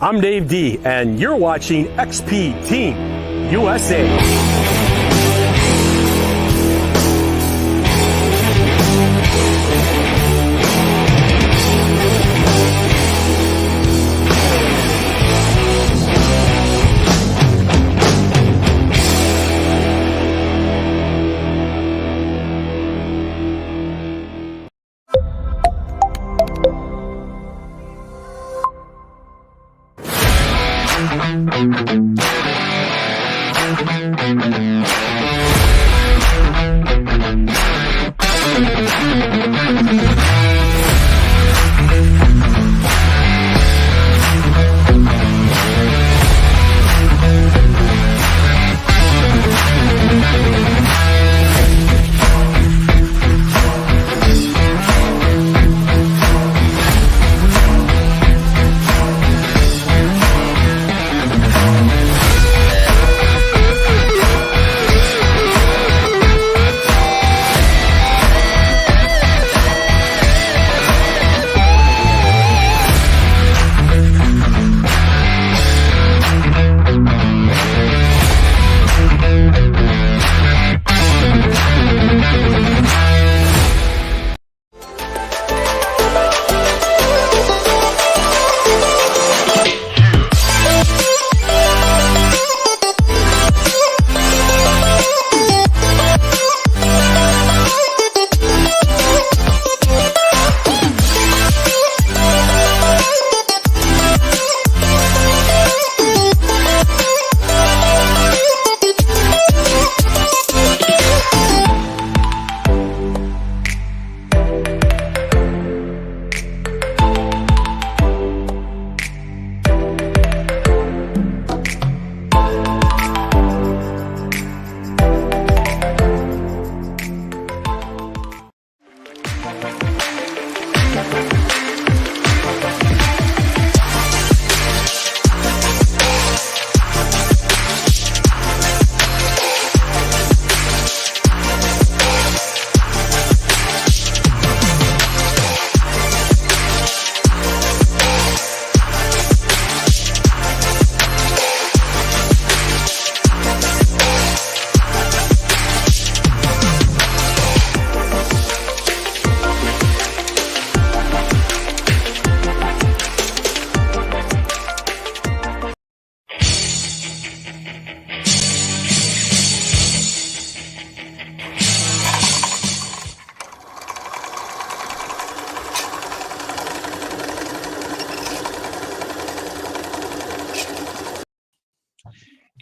I'm Dave D, and you're watching XP Team USA.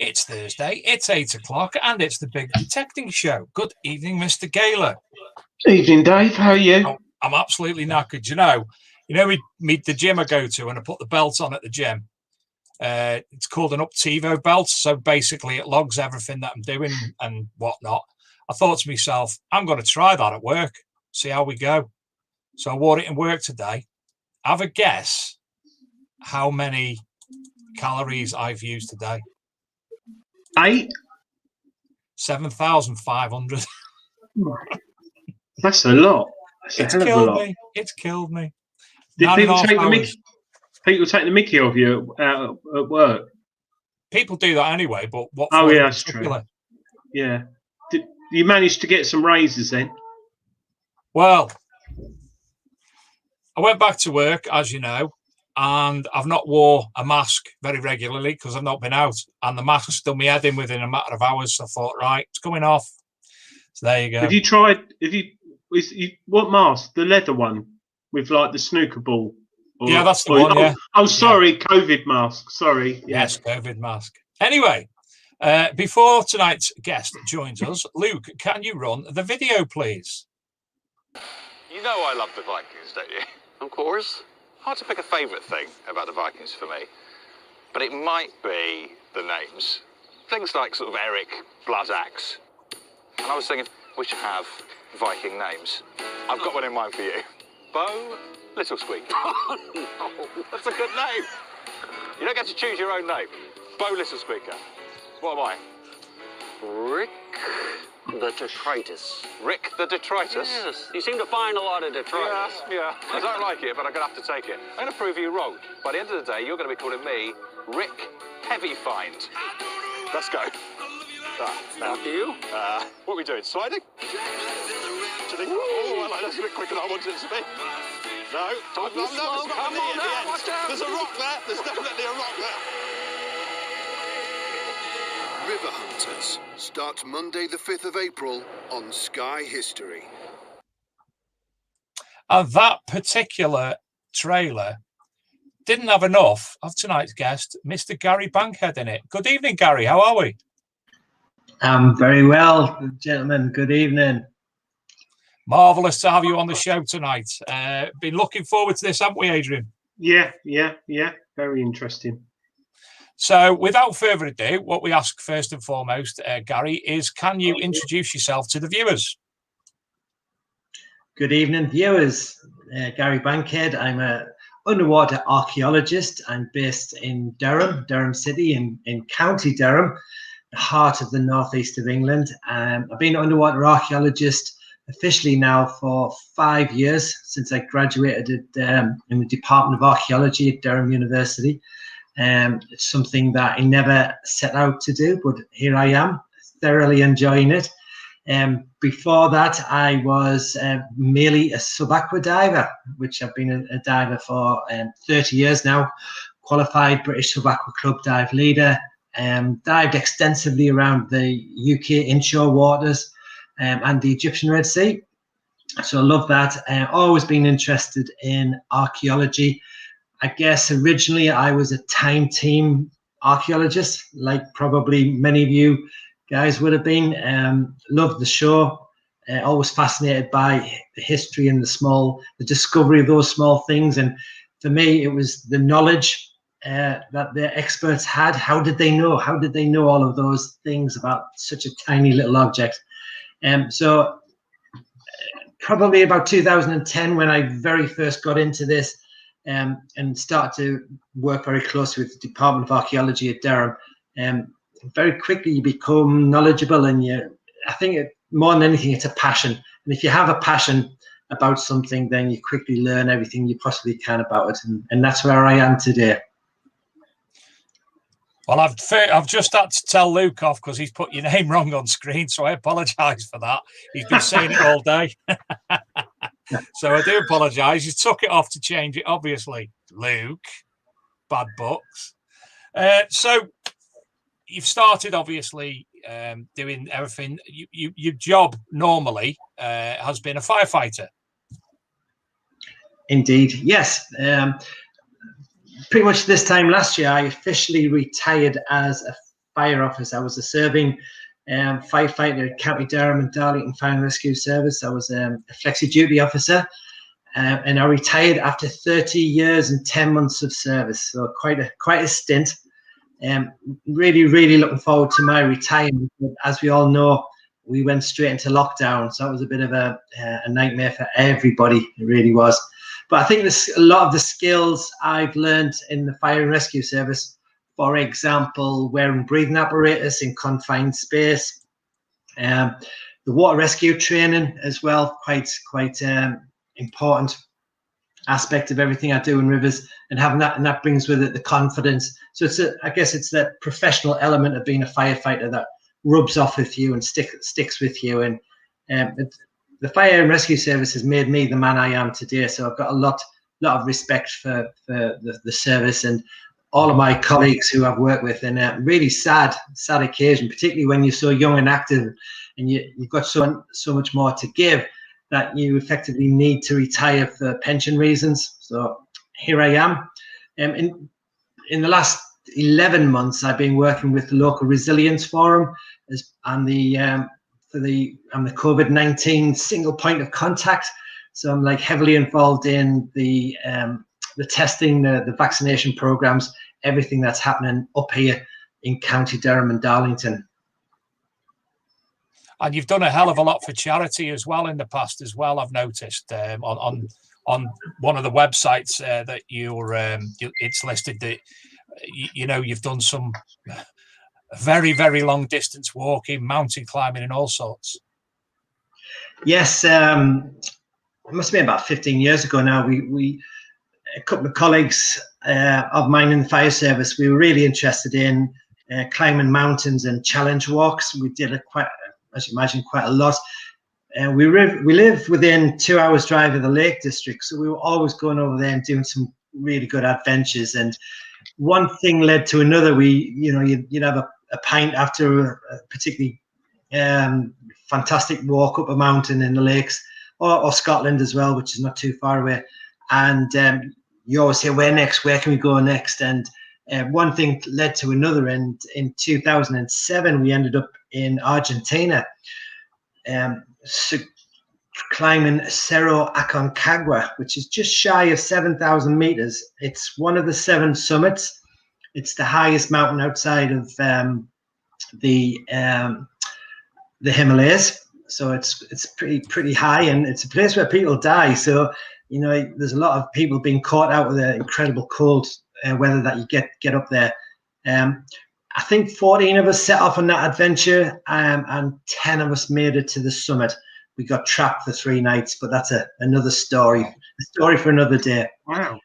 It's Thursday, it's 8 o'clock, and it's the Big Detecting Show. Good evening, Mr. Gaylor. Evening, Dave. How are you? Oh, I'm absolutely knackered. You know, the gym I go to and I put the belt on at the gym. It's called an Uptivo belt. So basically it logs everything that I'm doing and whatnot. I thought to myself, I'm going to try that at work, see how we go. So I wore it in work today. Have a guess how many calories I've used today. 8? 7,500. That's a lot. That's It's a hell of a killed lot. me. It's killed me. Did people 9.5 take the hours. mickey? People take the mickey of you at work. People do that anyway, but what? Oh for yeah, in that's particular? true. Yeah. Did you manage to get some raises then? Well, I went back to work, as you know, and I've not wore a mask very regularly because I've not been out, and the mask's done me head in within a matter of hours. So I thought, right, it's coming off. So there you go. Have you tried? What mask? The leather one with like the snooker ball? Yeah, that's the one. Yeah. Oh, sorry, yeah. COVID mask. Sorry. Yes, COVID mask. Anyway, before tonight's guest joins us, Luke, can you run the video, please? You know I love the Vikings, don't you? Of course. Hard to pick a favourite thing about the Vikings for me, but it might be the names. Things like sort of Eric, Bloodaxe. And I was thinking we should have Viking names. I've got one in mind for you. Bo Little Squeak. That's a good name. You don't get to choose your own name. Bo Little Squeaker. What am I? Rick the the detritus. Rick the detritus? Yes, you seem to find a lot of detritus. Yeah. I don't like it, but I'm going to have to take it. I'm going to prove you wrong. By the end of the day, you're going to be calling me Rick Heavy Find. Let's go. After you. What are we doing? Sliding? Oh, well, that's a bit quicker than I wanted it to be. No, Don't be slow. Come on now, watch out. There's a rock there. There's definitely a rock there. River Hunters starts Monday the 5th of April on Sky History. And that particular trailer didn't have enough of tonight's guest, Mr. Gary Bankhead, in it. Good evening, Gary. How are we? Very well, gentlemen. Good evening. Marvellous to have you on the show tonight. Been looking forward to this, haven't we, Adrian? Yeah. Very interesting. So without further ado, what we ask first and foremost, Gary, is can you introduce yourself to the viewers? Good evening, viewers. Gary Bankhead. I'm an underwater archaeologist. I'm based in Durham City in County Durham, the heart of the northeast of England. I've been an underwater archaeologist officially now for 5 years since I graduated in the Department of Archaeology at Durham University. It's something that I never set out to do, but here I am, thoroughly enjoying it. Before that, I was merely a sub-aqua diver, which I've been a diver for 30 years now, qualified British Sub-Aqua Club dive leader, dived extensively around the UK inshore waters and the Egyptian Red Sea. So I love that. Always been interested in archaeology. I guess originally I was a time team archaeologist, like probably many of you guys would have been. Loved the show. Always fascinated by the history and the discovery of those small things. And for me, it was the knowledge that the experts had. How did they know? How did they know all of those things about such a tiny little object? So probably about 2010 when I very first got into this and started to work very closely with the Department of Archaeology at Durham. Very quickly you become knowledgeable, and I think more than anything, it's a passion. And if you have a passion about something, then you quickly learn everything you possibly can about it. And that's where I am today. Well, I've just had to tell Luke off because he's put your name wrong on screen, so I apologise for that. He's been saying it all day. So I do apologise. You took it off to change it, obviously. Luke, bad books. So you've started, obviously, doing everything. Your job normally has been a firefighter. Indeed, yes. Pretty much this time last year, I officially retired as a fire officer. I was a serving firefighter at County Durham and Darlington Fire and Rescue Service. I was a flexi-duty officer, and I retired after 30 years and 10 months of service. So quite a stint. Really looking forward to my retirement. But as we all know, we went straight into lockdown, so it was a bit of a nightmare for everybody. It really was. But I think a lot of the skills I've learned in the fire and rescue service, for example, wearing breathing apparatus in confined space, the water rescue training as well, quite important aspect of everything I do in rivers, and having that, and that brings with it the confidence. So I guess it's that professional element of being a firefighter that rubs off with you and sticks with you. And the fire and rescue service has made me the man I am today. So I've got a lot of respect for the service and all of my colleagues who I've worked with. And really sad occasion, particularly when you're so young and active, and you've got so much more to give, that you effectively need to retire for pension reasons. So here I am. In the last 11 months, I've been working with the local resilience forum and the COVID-19 single point of contact. So I'm like heavily involved in the testing, the vaccination programs, everything that's happening up here in County Durham and Darlington. And you've done a hell of a lot for charity as well in the past as well, I've noticed on one of the websites that it's listed that you've done some very long distance walking, mountain climbing and all sorts. Yes, it must have been about 15 years ago now. We a couple of colleagues of mine in the fire service, we were really interested in climbing mountains and challenge walks. We did as you imagine, quite a lot. And we live within 2 hours drive of the Lake District, so we were always going over there and doing some really good adventures. And one thing led to another. You'd have a pint after a particularly fantastic walk up a mountain in the lakes, or Scotland as well, which is not too far away. And you always say, where next? Where can we go next? And one thing led to another. And in 2007, we ended up in Argentina, climbing Cerro Aconcagua, which is just shy of 7,000 meters. It's one of the 7 summits. It's the highest mountain outside of the Himalayas. So it's pretty high, and it's a place where people die. So there's a lot of people being caught out with the incredible cold weather that you get up there. I think 14 of us set off on that adventure, and 10 of us made it to the summit. We got trapped for 3 nights, but that's another story. A story for another day. Wow.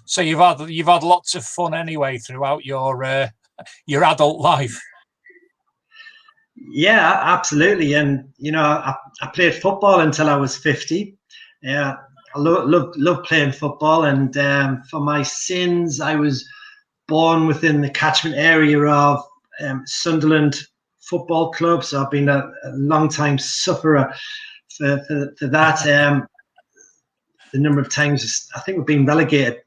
So you've had lots of fun anyway throughout your adult life. Yeah, absolutely. And I played football until I was 50. Yeah, I love playing football. And for my sins, I was born within the catchment area of Sunderland Football Club. So I've been a long time sufferer for that. The number of times I think we've been relegated.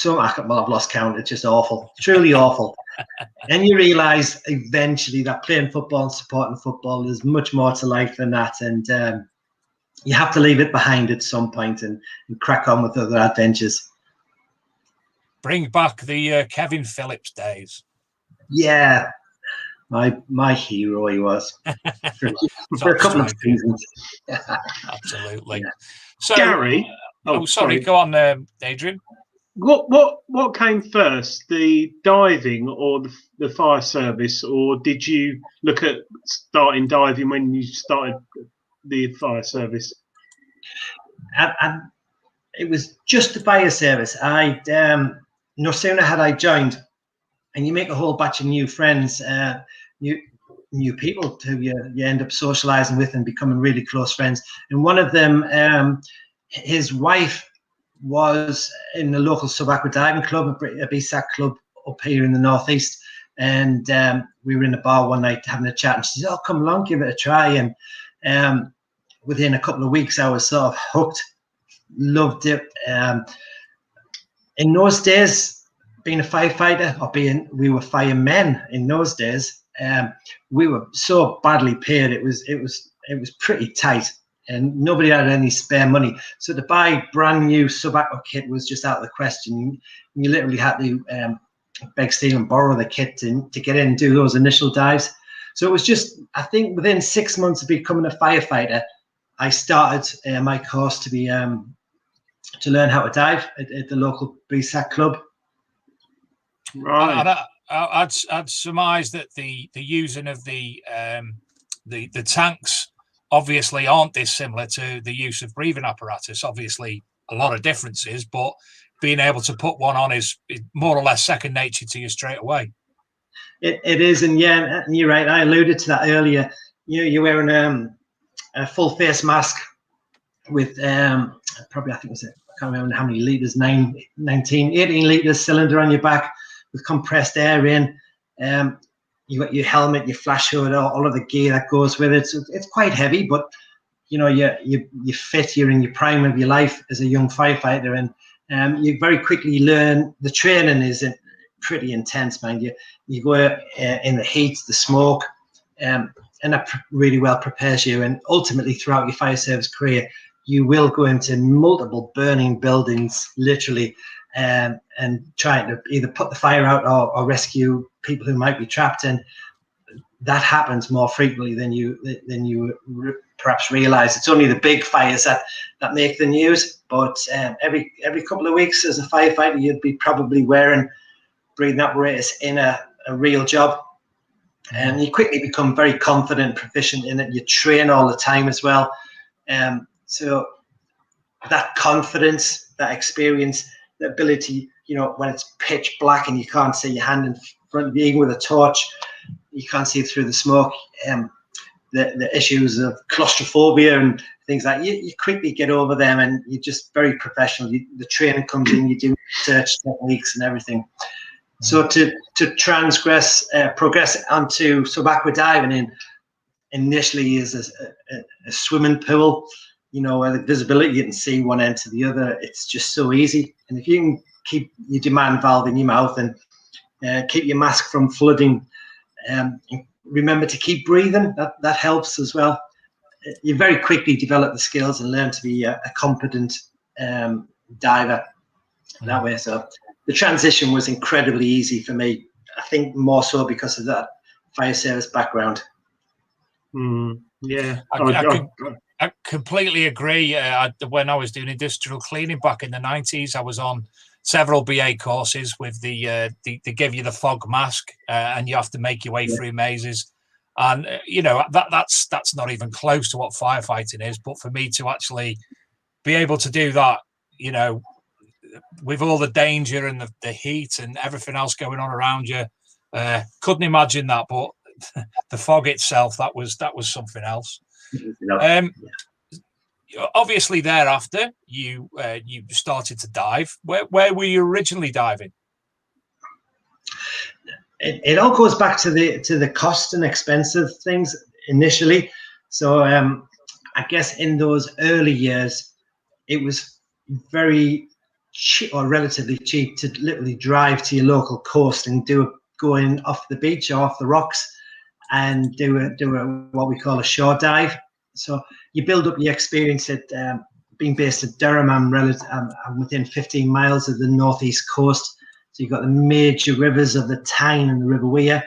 I've lost count. It's just awful, truly awful. And you realise eventually that playing football and supporting football, there's much more to life than that. And you have to leave it behind at some point and crack on with other adventures. Bring back the Kevin Phillips days. Yeah, my hero he was for a couple of seasons. Absolutely. Yeah. So, Gary, sorry, go on, Adrian. What came first, the diving or the fire service, or did you look at starting diving when you started the fire service? And it was just the fire service. No sooner had I joined, and you make a whole batch of new friends, new people who you end up socializing with and becoming really close friends. And one of them, his wife was in the local sub-aqua diving club, a BSAC club up here in the northeast. And we were in a bar one night having a chat, and she said, "Oh, come along, give it a try." And within a couple of weeks, I was sort of hooked, loved it. In those days, being a firefighter, we were firemen in those days, we were so badly paid. It was pretty tight, and nobody had any spare money. So to buy brand new sub-aqua kit was just out of the question. You literally had to beg, steal, and borrow the kit to get in and do those initial dives. So it was just, I think, within 6 months of becoming a firefighter, I started my course to learn how to dive at the local BSAC club. Right. I'd surmise that the using of the tanks obviously aren't dissimilar to the use of breathing apparatus. Obviously, a lot of differences, but being able to put one on is more or less second nature to you straight away. It is, and yeah, and you're right. I alluded to that earlier. You're wearing a full face mask with probably, I think it was, I can't remember how many liters, 18 liters cylinder on your back with compressed air in. You got your helmet, your flash hood, all of the gear that goes with it. So it's quite heavy, but you're fit. You're in your prime of your life as a young firefighter, and you very quickly learn. The training is pretty intense, mind you. You go in the heat, the smoke, and that really well prepares you. And ultimately, throughout your fire service career, you will go into multiple burning buildings, literally, and trying to either put the fire out or rescue people who might be trapped. And that happens more frequently than you perhaps realize. It's only the big fires that make the news, but every couple of weeks as a firefighter, you'd be probably wearing breathing apparatus in a real job. and you quickly become very confident and proficient in it. You train all the time as well. So that confidence, that experience, the ability, you know, when it's pitch black and you can't see your hand in front of you, even with a torch, you can't see through the smoke. The issues of claustrophobia and things like that, you quickly get over them, and you're just very professional. The training comes in, you do research techniques and everything. So to progress onto subaquia diving initially is a swimming pool, you know, where the visibility, you can see one end to the other. It's just so easy. And if you can keep your demand valve in your mouth and keep your mask from flooding, remember to keep breathing, that helps as well. You very quickly develop the skills and learn to be a competent diver that way. So the transition was incredibly easy for me. I think more so because of that fire service background. Yeah, I completely agree. When I was doing industrial cleaning back in the 90s, I was on several BA courses with they give you the fog mask, and you have to make your way through mazes. And you know, that's not even close to what firefighting is. But for me to actually be able to do that, you know, with all the danger and the heat and everything else going on around you, couldn't imagine that. But the fog itself, that was something else. Obviously, thereafter you started to dive. Where were you originally diving? It all goes back to the cost and expensive things initially. So I guess in those early years, it was very cheap, or relatively cheap, to literally drive to your local coast and go in off the beach or off the rocks and do what we call a shore dive. So you build up your experience at being based at Durham. I'm within 15 miles of the northeast coast. So you've got the major rivers of the Tyne and the River Wear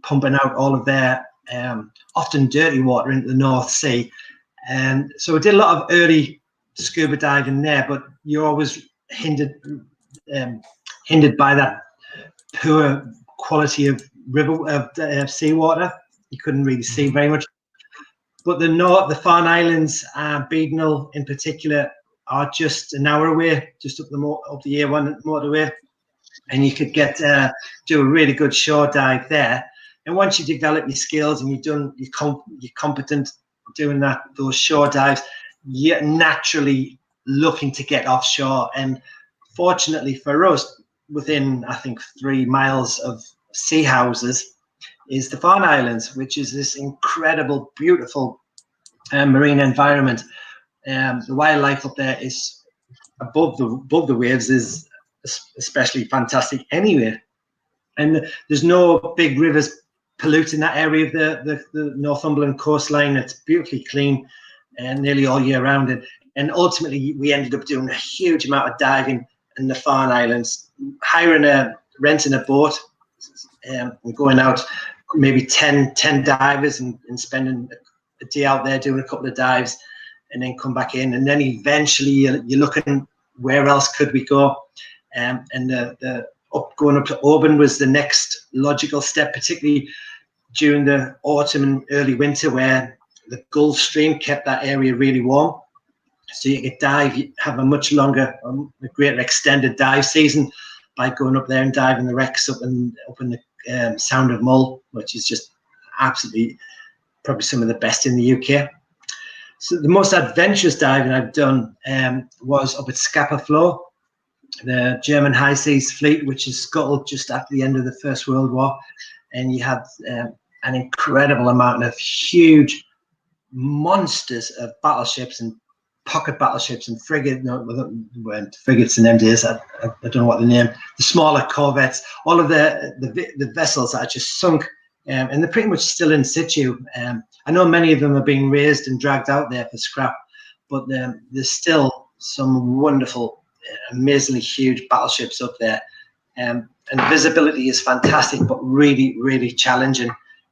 pumping out all of their often dirty water into the North Sea. And so we did a lot of early scuba diving there, but you're always hindered by that poor quality of seawater. You couldn't really see very much. But the Farne Islands, Beadnell in particular, are just an hour away, just up the A1 motorway, and you could do a really good shore dive there. And once you develop your skills and you're competent doing those shore dives, you're naturally looking to get offshore. And fortunately for us, within I think 3 miles of sea houses is the Farne Islands, which is this incredible, beautiful marine environment. The wildlife up there is above the waves is especially fantastic anyway. And there's no big rivers polluting that area of the Northumberland coastline. It's beautifully clean and nearly all year round. And ultimately, we ended up doing a huge amount of diving in the Farne Islands, renting a boat and going out, maybe 10 divers and spending a day out there doing a couple of dives, and then come back in. And then eventually you're looking, where else could we go? And going up to Oban was the next logical step, particularly during the autumn and early winter, where the Gulf Stream kept that area really warm. So you could dive, you have a much longer, a greater extended dive season by going up there and diving the wrecks up in the Sound of Mull, which is just absolutely probably some of the best in the UK. So the most adventurous diving I've done was up at Scapa Flow, the German high seas fleet, which is scuttled just after the end of the First World War. And you have an incredible amount of huge monsters of battleships and pocket battleships and frigates and MDs. I don't know what the name. The smaller corvettes, all of the vessels that are just sunk, and they're pretty much still in situ. I know many of them are being raised and dragged out there for scrap, but there's still some wonderful, amazingly huge battleships up there. And visibility is fantastic, but really, really challenging.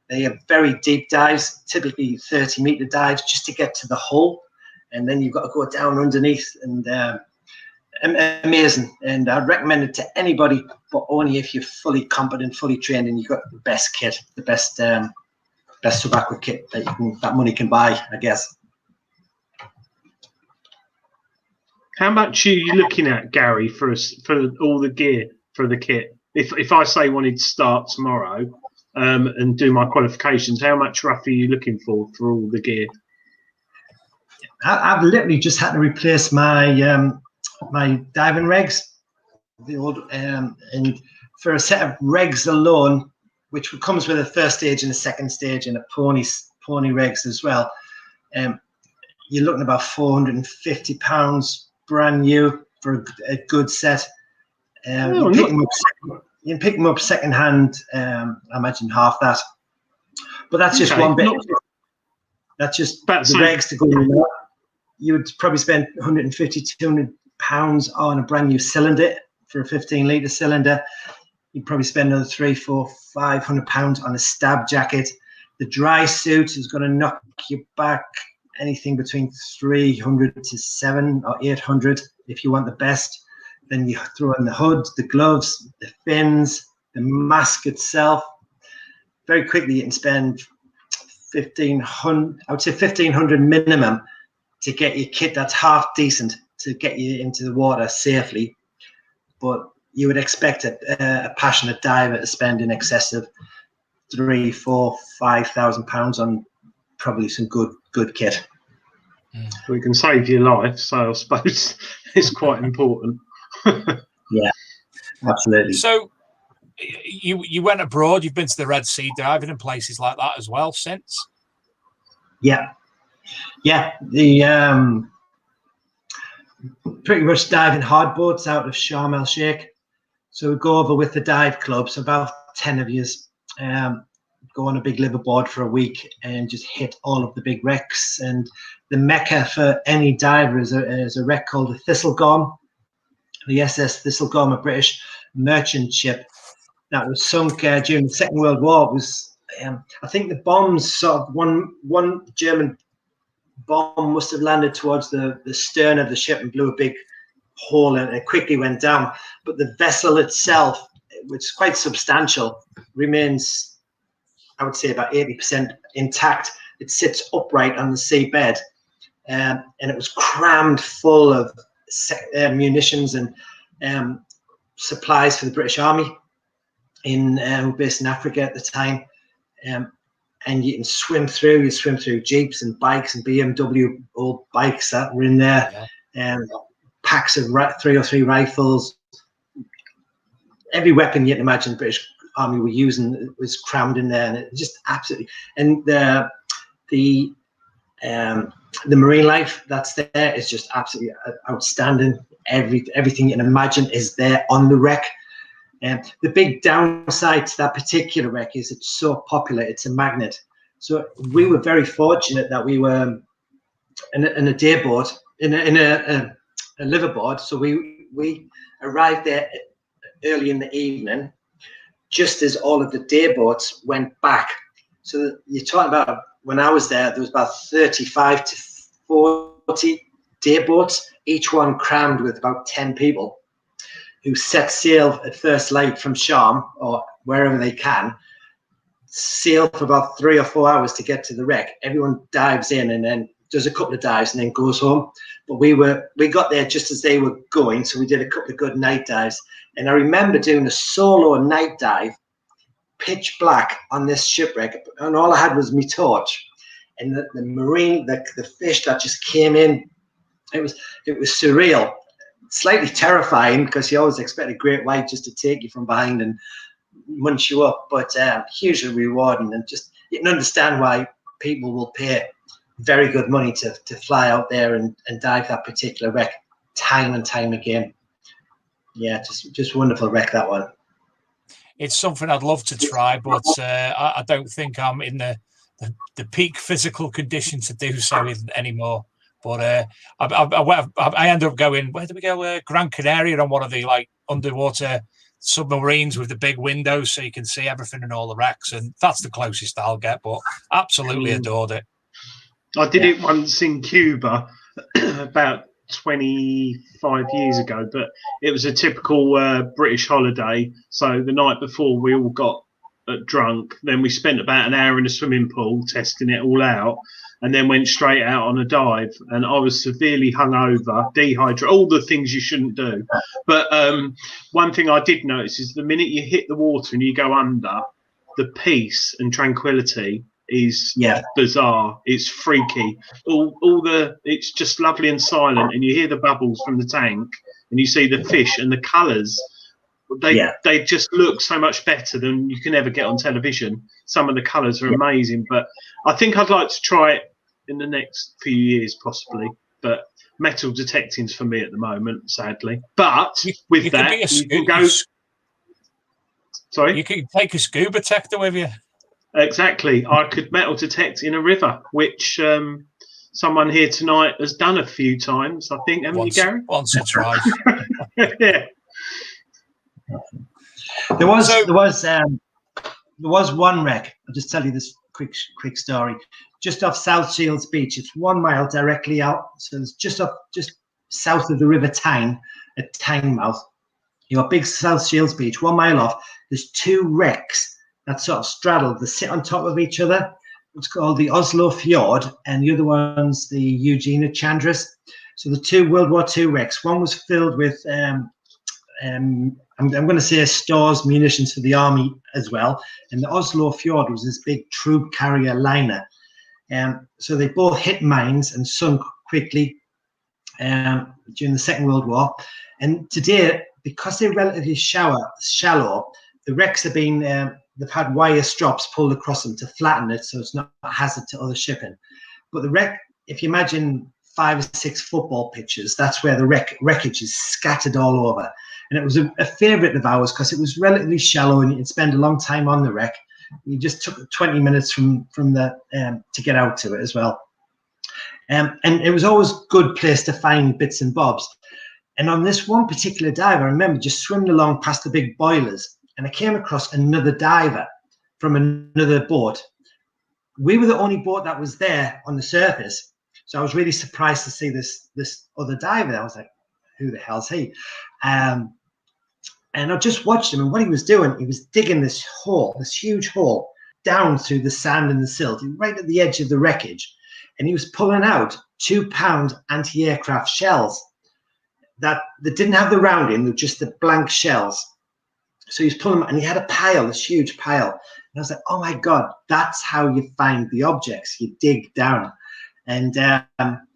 They have very deep dives, typically 30-meter dives, just to get to the hull. And then you've got to go down underneath, and amazing, and I'd recommend it to anybody, but only if you're fully competent, fully trained, and you've got the best kit, the best tobacco kit that money can buy, I guess. How much are you looking at, Gary, for all the gear for the kit? If I say wanted to start tomorrow and do my qualifications, how much roughly are you looking for all the gear? I've literally just had to replace my my diving regs, the old, and for a set of regs alone, which comes with a first stage and a second stage and a pony regs as well. You're looking about £450 brand new for a good set. You can pick them up second hand. I imagine half that, but that's just one bit. That's just the regs to go in there. You would probably spend £150 to £200 on a brand new cylinder for a 15-litre cylinder. You'd probably spend another £300, £400, £500 on a stab jacket. The dry suit is going to knock you back anything between 300 to 700 or 800 if you want the best. Then you throw in the hood, the gloves, the fins, the mask itself. Very quickly you can spend £1,500, I would say £1,500 minimum to get your kit that's half decent to get you into the water safely. But you would expect a passionate diver to spend in excess of £3,000, £4,000, £5,000 on probably some good kit. We can save your life, so I suppose it's quite important. Yeah, absolutely. So you went abroad. You've been to the Red Sea diving and places like that as well since. Yeah. The pretty much diving hard boats out of Sharm el Sheikh. So we go over with the dive clubs, about 10 of us, go on a big liveaboard for a week and just hit all of the big wrecks. And the mecca for any diver is a wreck called the Thistlegorm. The SS Thistlegorm, a British merchant ship that was sunk during the Second World War. It was, I think the bombs, sort of one German bomb must have landed towards the stern of the ship and blew a big hole, and it quickly went down. But the vessel itself, which is quite substantial, remains, I would say, about 80% intact. It sits upright on the seabed, and it was crammed full of munitions and supplies for the British Army based in Africa at the time. And you can swim through. You swim through jeeps and bikes and BMW old bikes that were in there, packs of 303 rifles. Every weapon you can imagine the British Army were using was crammed in there, and it just absolutely. And the marine life that's there is just absolutely outstanding. Everything you can imagine is there on the wreck. The big downside to that particular wreck is it's so popular. It's a magnet. So we were very fortunate that we were in a day boat, in a liveaboard. So we arrived there early in the evening, just as all of the day boats went back. So you're talking about, when I was there was about 35 to 40 day boats, each one crammed with about 10 people, who set sail at first light from Sharm or wherever they can, sail for about 3 or 4 hours to get to the wreck. Everyone dives in and then does a couple of dives and then goes home. But we got there just as they were going, so we did a couple of good night dives. And I remember doing a solo night dive, pitch black on this shipwreck, and all I had was my torch. And the fish that just came in, it was surreal. Slightly terrifying, because you always expect a great white just to take you from behind and munch you up, but hugely rewarding. And just, you can understand why people will pay very good money to fly out there and dive that particular wreck time and time again. Yeah, just wonderful wreck, that one. It's something I'd love to try, but I don't think I'm in the peak physical condition to do so anymore. But I ended up going, where did we go? Gran Canaria, on one of the underwater submarines with the big windows so you can see everything and all the wrecks. And that's the closest I'll get, but absolutely adored it. I did it once in Cuba about 25 years ago, but it was a typical British holiday. So the night before, we all got drunk. Then we spent about an hour in the swimming pool testing it all out, and then went straight out on a dive. And I was severely hungover, dehydrated, all the things you shouldn't do. But one thing I did notice is the minute you hit the water and you go under, the peace and tranquility is bizarre. It's freaky. It's just lovely and silent, and you hear the bubbles from the tank, and you see the fish and the colours. They just look so much better than you can ever get on television. Some of the colours are amazing, but I think I'd like to try it in the next few years, possibly. But metal detecting's for me at the moment, sadly. But with that, you can go. Sorry, you can take a scuba detector with you. Exactly. I could metal detect in a river, which someone here tonight has done a few times, I think, haven't you, Gary? Once or twice. Yeah. There was one wreck. I'll just tell you this quick story. Just off South Shields Beach, it's 1 mile directly out. So it's just south of the River Tyne, at Tynemouth. You got big South Shields Beach, 1 mile off. There's 2 wrecks that sort of straddle. They sit on top of each other. It's called the Oslo Fjord, and the other one's the Eugenia Chandris. So the 2 World War II wrecks. One was filled with I'm going to say stores, munitions for the army as well. And the Oslo Fjord was this big troop carrier liner. So they both hit mines and sunk quickly during the Second World War. And today, because they're relatively shallow, the wrecks have been, they've had wire strops pulled across them to flatten it so it's not a hazard to other shipping. But the wreck, if you imagine 5 or 6 football pitches, that's where the wreckage is scattered all over. And it was a favourite of ours because it was relatively shallow and you could spend a long time on the wreck. You just took 20 minutes from the to get out to it as well. And it was always a good place to find bits and bobs. And on this one particular dive, I remember just swimming along past the big boilers, and I came across another diver from another boat. We were the only boat that was there on the surface, so I was really surprised to see this other diver. I was like, who the hell's he? And I just watched him, and what he was doing, he was digging this hole, this huge hole, down through the sand and the silt, right at the edge of the wreckage. And he was pulling out 2-pound anti-aircraft shells that didn't have the rounding, they were just the blank shells. So he was pulling them, and he had a pile, this huge pile. And I was like, oh my God, that's how you find the objects. You dig down. And the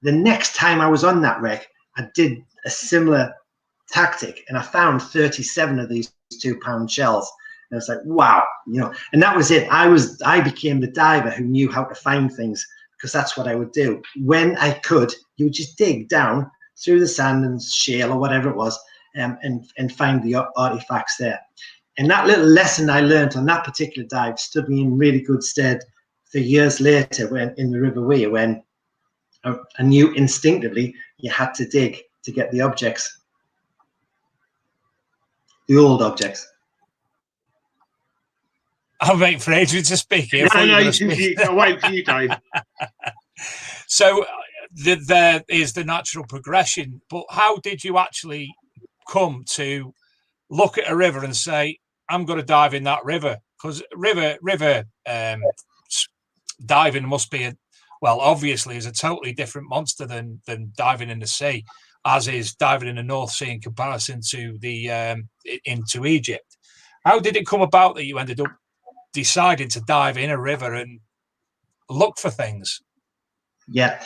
next time I was on that wreck, I did a similar tactic, and I found 37 of these 2-pound shells. And I was like, wow, and that was it. I became the diver who knew how to find things, because that's what I would do. When I could, you would just dig down through the sand and shale or whatever it was, and find the artifacts there. And that little lesson I learned on that particular dive stood me in really good stead for years later when in the River Wear, when I knew instinctively you had to dig to get the objects. The old objects. I'm waiting for Adrian to speak here. No, I'll wait for you, Dave. So there is the natural progression, but how did you actually come to look at a river and say, I'm going to dive in that river? Because river diving must be, obviously is a totally different monster than diving in the sea, as is diving in the North Sea in comparison to the into Egypt. How did it come about that you ended up deciding to dive in a river and look for things? Yeah.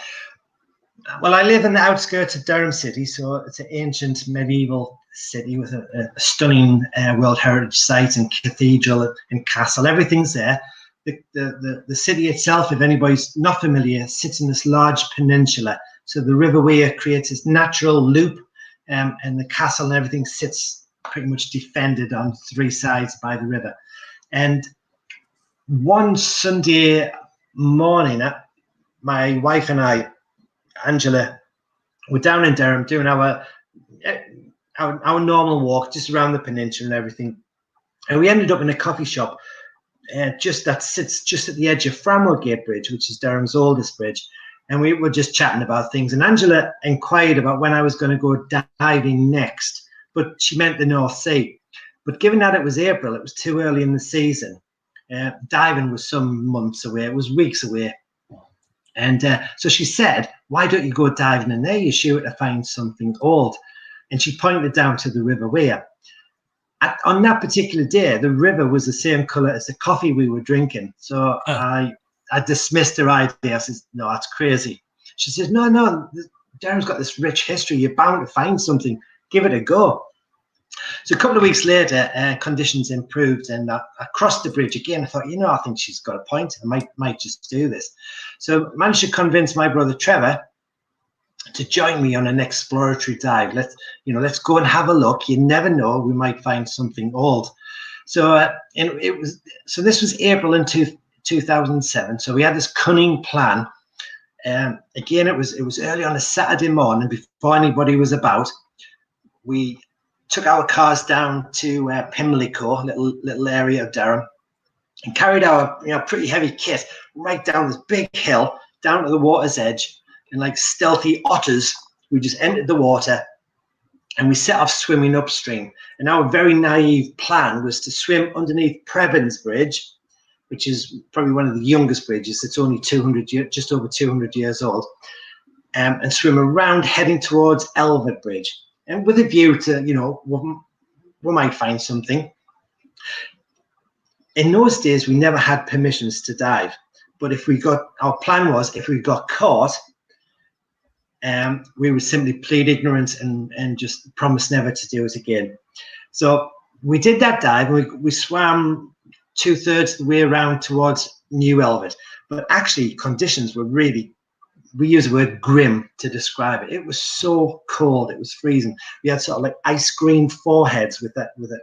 Well, I live in the outskirts of Durham City, so it's an ancient medieval city with a stunning World Heritage site and cathedral and castle. Everything's there. The city itself, if anybody's not familiar, sits in this large peninsula. So the River Wear creates this natural loop, and the castle and everything sits pretty much defended on 3 sides by the river. And one Sunday morning, my wife and I, Angela, were down in Durham doing our normal walk just around the peninsula and everything. And we ended up in a coffee shop that sits just at the edge of Framwell Gate Bridge, which is Durham's oldest bridge. and we were just chatting about things. And Angela inquired about when I was going to go diving next, but she meant the North Sea. But given that it was April, it was too early in the season. Diving was some months away. It was weeks away. And so she said, why don't you go diving in there? You're sure to find something old. And she pointed down to the River Wear. On that particular day, the river was the same colour as the coffee we were drinking. So I dismissed her idea. I said, no, that's crazy. She says, no, Durham's got this rich history. You're bound to find something. Give it a go. So a couple of weeks later, conditions improved, and I crossed the bridge again. I thought, I think she's got a point. I might just do this. So I managed to convince my brother Trevor to join me on an exploratory dive. Let's go and have a look. You never know, we might find something old. So this was April in 2007. So we had this cunning plan. Again, it was early on a Saturday morning before anybody was about. We took our cars down to Pimlico, little area of Durham, and carried our pretty heavy kit right down this big hill, down to the water's edge. And like stealthy otters, we just entered the water and we set off swimming upstream. And our very naive plan was to swim underneath Prebins Bridge, which is probably one of the youngest bridges. It's only just over 200 years old, and swim around heading towards Elford Bridge. And with a view to, we might find something. In those days, we never had permissions to dive. But our plan was, if we got caught, we would simply plead ignorance and just promise never to do it again. So we did that dive. We swam 2/3 of the way around towards New Elford. But actually, conditions were really, we use the word grim to describe it. It was so cold. It was freezing. We had sort of like ice green foreheads with the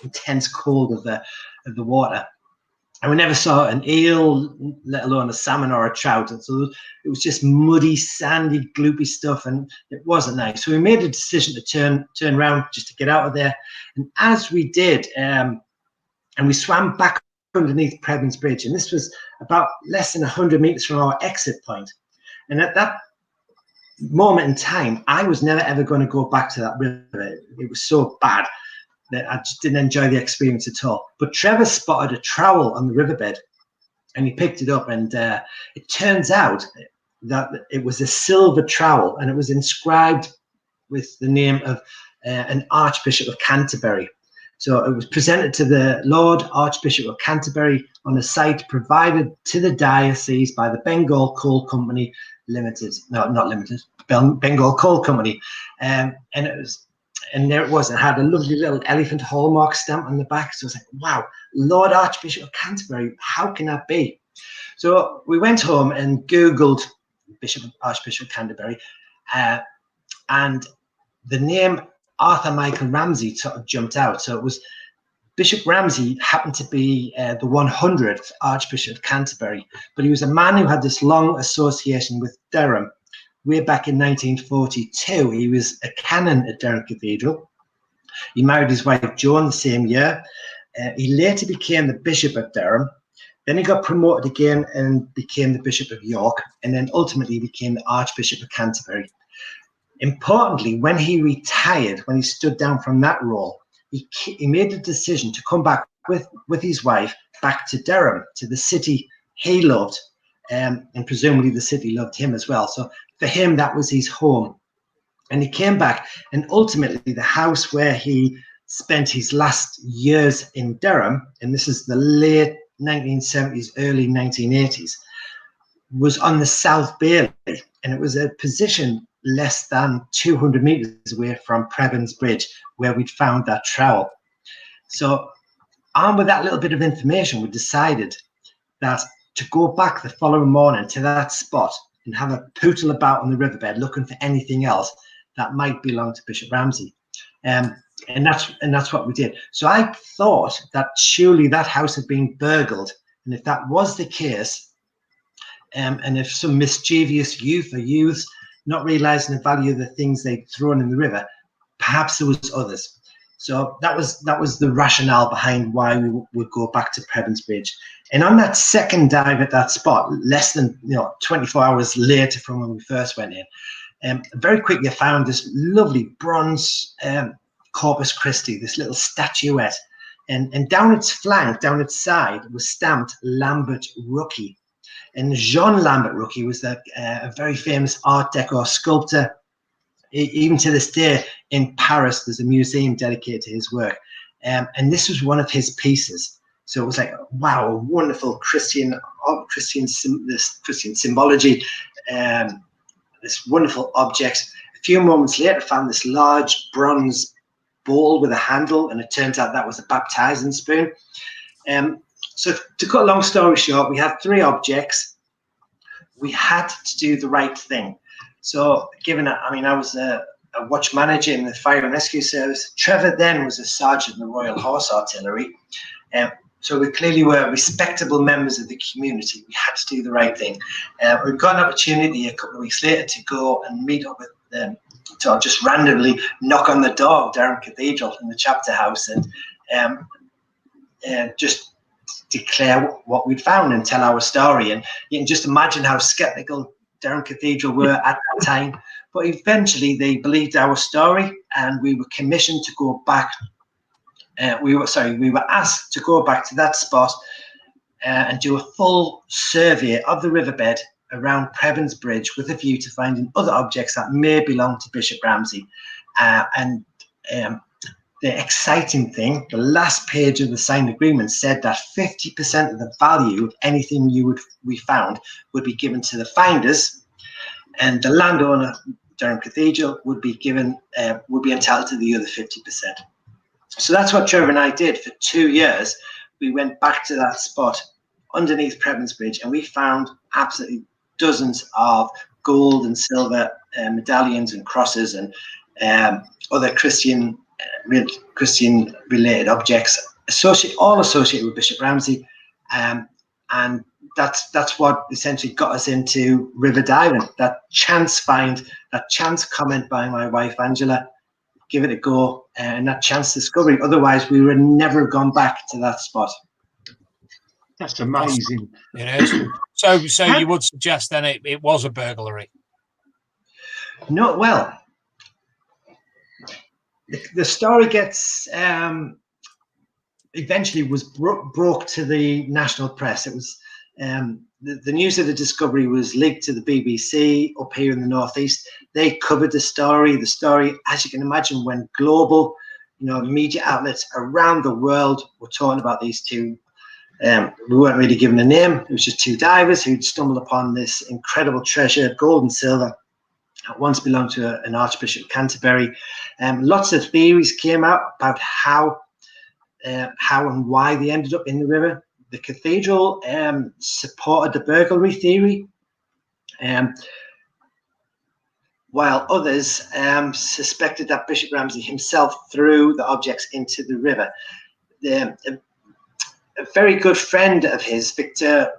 intense cold of the water. And we never saw an eel, let alone a salmon or a trout. And so it was just muddy, sandy, gloopy stuff, and it wasn't nice. So we made a decision to turn around just to get out of there. And as we did, and we swam back underneath Prebins Bridge, and this was about less than 100 meters from our exit point. And at that moment in time, I was never ever going to go back to that river. It was so bad that I just didn't enjoy the experience at all. But Trevor spotted a trowel on the riverbed, and he picked it up, and it turns out that it was a silver trowel, and it was inscribed with the name of an Archbishop of Canterbury. So it was presented to the Lord Archbishop of Canterbury on a site provided to the diocese by the Bengal Coal Company Limited. No, not Limited, Bengal Coal Company. And there it was. It had a lovely little elephant hallmark stamp on the back. So I was like, wow, Lord Archbishop of Canterbury, how can that be? So we went home and Googled Archbishop of Canterbury, and the name Arthur Michael Ramsey sort of jumped out. So it was Bishop Ramsey happened to be the 100th Archbishop of Canterbury, but he was a man who had this long association with Durham. Way back in 1942, he was a canon at Durham Cathedral. He married his wife Joan the same year. He later became the Bishop of Durham. Then he got promoted again and became the Bishop of York, and then ultimately became the Archbishop of Canterbury. Importantly, when he retired, when he stood down from that role, he made the decision to come back with his wife back to Durham, to the city he loved, and presumably the city loved him as well. So for him, that was his home. And he came back, and ultimately the house where he spent his last years in Durham, and this is the late 1970s, early 1980s, was on the South Bailey, and it was a position less than 200 meters away from Prebins Bridge, where we'd found that trowel. So armed with that little bit of information, we decided that to go back the following morning to that spot and have a pootle about on the riverbed looking for anything else that might belong to Bishop Ramsey. And that's what we did. So I thought that surely that house had been burgled, and if that was the case, and if some mischievous youth or youths not realizing the value of the things they'd thrown in the river, perhaps there was others. So that was the rationale behind why we would go back to Prebends Bridge. And on that second dive at that spot, less than 24 hours later from when we first went in, very quickly I found this lovely bronze Corpus Christi, this little statuette, and down its flank, down its side, was stamped Lambert Rookie. And Jean Lambert Rookie was a very famous Art Deco sculptor. Even to this day in Paris, there's a museum dedicated to his work. And this was one of his pieces. So it was like, wow, wonderful Christian symbology, this wonderful object. A few moments later, I found this large bronze bowl with a handle, and it turns out that was a baptizing spoon. So to cut a long story short, we had 3 objects. We had to do the right thing. So given that, I was a watch manager in the fire and rescue service. Trevor then was a sergeant in the Royal Horse Artillery. So we clearly were respectable members of the community. We had to do the right thing. We got an opportunity a couple of weeks later to go and meet up with them, to just randomly knock on the door of Durham Cathedral in the chapter house and just declare what we'd found and tell our story. And you can just imagine how skeptical Durham Cathedral were at that time. But eventually they believed our story, and we were commissioned to go back. We were asked to go back to that spot and do a full survey of the riverbed around Prebends Bridge with a view to finding other objects that may belong to Bishop Ramsey. The exciting thing, the last page of the signed agreement said that 50% of the value of anything we found would be given to the finders, and the landowner, Durham Cathedral, would be entitled to the other 50%. So that's what Trevor and I did for 2 years. We went back to that spot underneath Prebends Bridge, and we found absolutely dozens of gold and silver medallions and crosses and other Christian related objects all associated with Bishop Ramsey, and that's what essentially got us into river diving. That chance find, that chance comment by my wife Angela, give it a go, and that chance discovery. Otherwise we would never have gone back to that spot. That's amazing. It is. So you would suggest then it was a burglary? No, well, the story gets eventually was broke to the national press. It was the news of the discovery was leaked to the BBC up here in the northeast. They covered the story. The story, as you can imagine, went global. Media outlets around the world were talking about these two. We weren't really given a name. It was just 2 divers who'd stumbled upon this incredible treasure, gold and silver, that once belonged to an Archbishop of Canterbury. Lots of theories came out about how and why they ended up in the river. The cathedral supported the burglary theory, while others suspected that Bishop Ramsey himself threw the objects into the river. A very good friend of his, the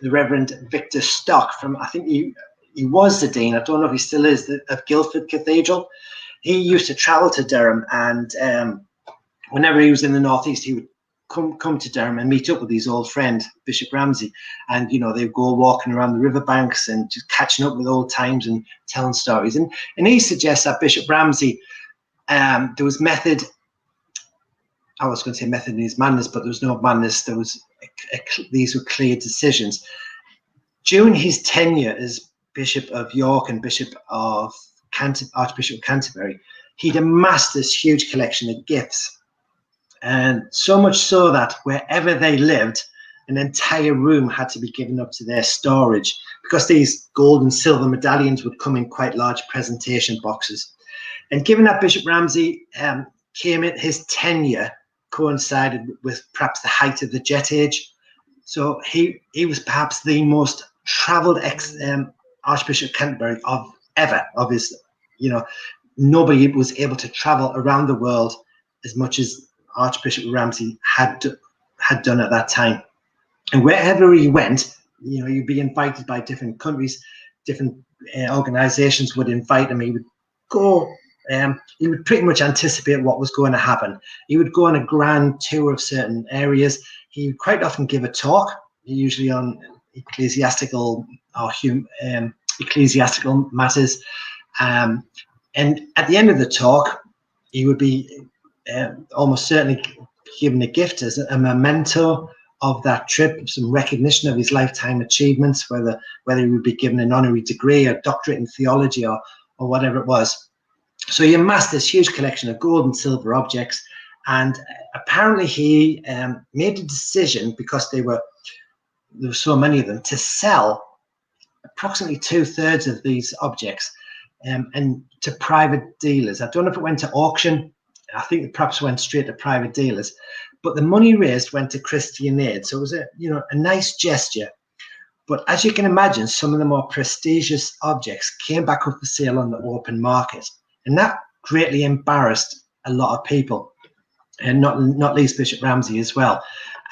Reverend Victor Stock, from, I think he was the dean, I don't know if he still is, of Guildford Cathedral. He used to travel to Durham, and whenever he was in the northeast, he would come to Durham and meet up with his old friend Bishop Ramsey, and they'd go walking around the riverbanks and just catching up with old times and telling stories. And he suggests that Bishop Ramsey, there was method. I was going to say method in his madness, but there was no madness. There was these were clear decisions. During his tenure as Bishop of York and Bishop of Archbishop of Canterbury, he'd amassed this huge collection of gifts, and so much so that wherever they lived, an entire room had to be given up to their storage, because these gold and silver medallions would come in quite large presentation boxes. And given that Bishop Ramsey came in, his tenure coincided with perhaps the height of the Jet Age. So he was perhaps the most traveled Archbishop of Canterbury of his, nobody was able to travel around the world as much as Archbishop Ramsey had done at that time. And wherever he went, you'd be invited by different countries, different organizations would invite him. He would go he would pretty much anticipate what was going to happen. He would go on a grand tour of certain areas. He would quite often give a talk, usually on ecclesiastical or ecclesiastical matters. And at the end of the talk, he would be almost certainly given a gift as a memento of that trip, some recognition of his lifetime achievements, whether he would be given an honorary degree, a doctorate in theology, or whatever it was. So he amassed this huge collection of gold and silver objects, and apparently he made a decision, because there were so many of them, to sell approximately 2/3 of these objects and to private dealers. I don't know if it went to auction. I think it perhaps went straight to private dealers, but the money raised went to Christian Aid. So it was a nice gesture. But as you can imagine, some of the more prestigious objects came back up for sale on the open market, and that greatly embarrassed a lot of people, and not least Bishop Ramsey as well.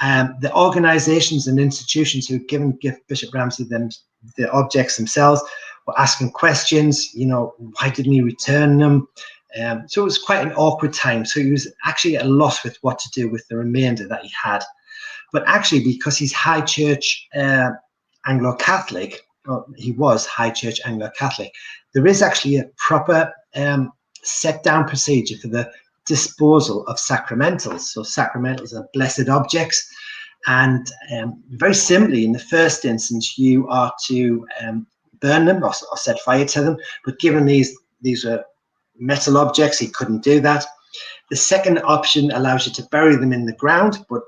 The organizations and institutions who given Bishop Ramsey the objects themselves were asking questions, why didn't he return them? So it was quite an awkward time. So he was actually at a loss with what to do with the remainder that he had. But actually, because he's High Church Anglo-Catholic, or he was High Church Anglo-Catholic, there is actually a proper set down procedure for the disposal of sacramentals. So sacramentals are blessed objects, and very simply, in the first instance, you are to burn them or set fire to them. But given these are metal objects, he couldn't do that. The second option allows you to bury them in the ground, but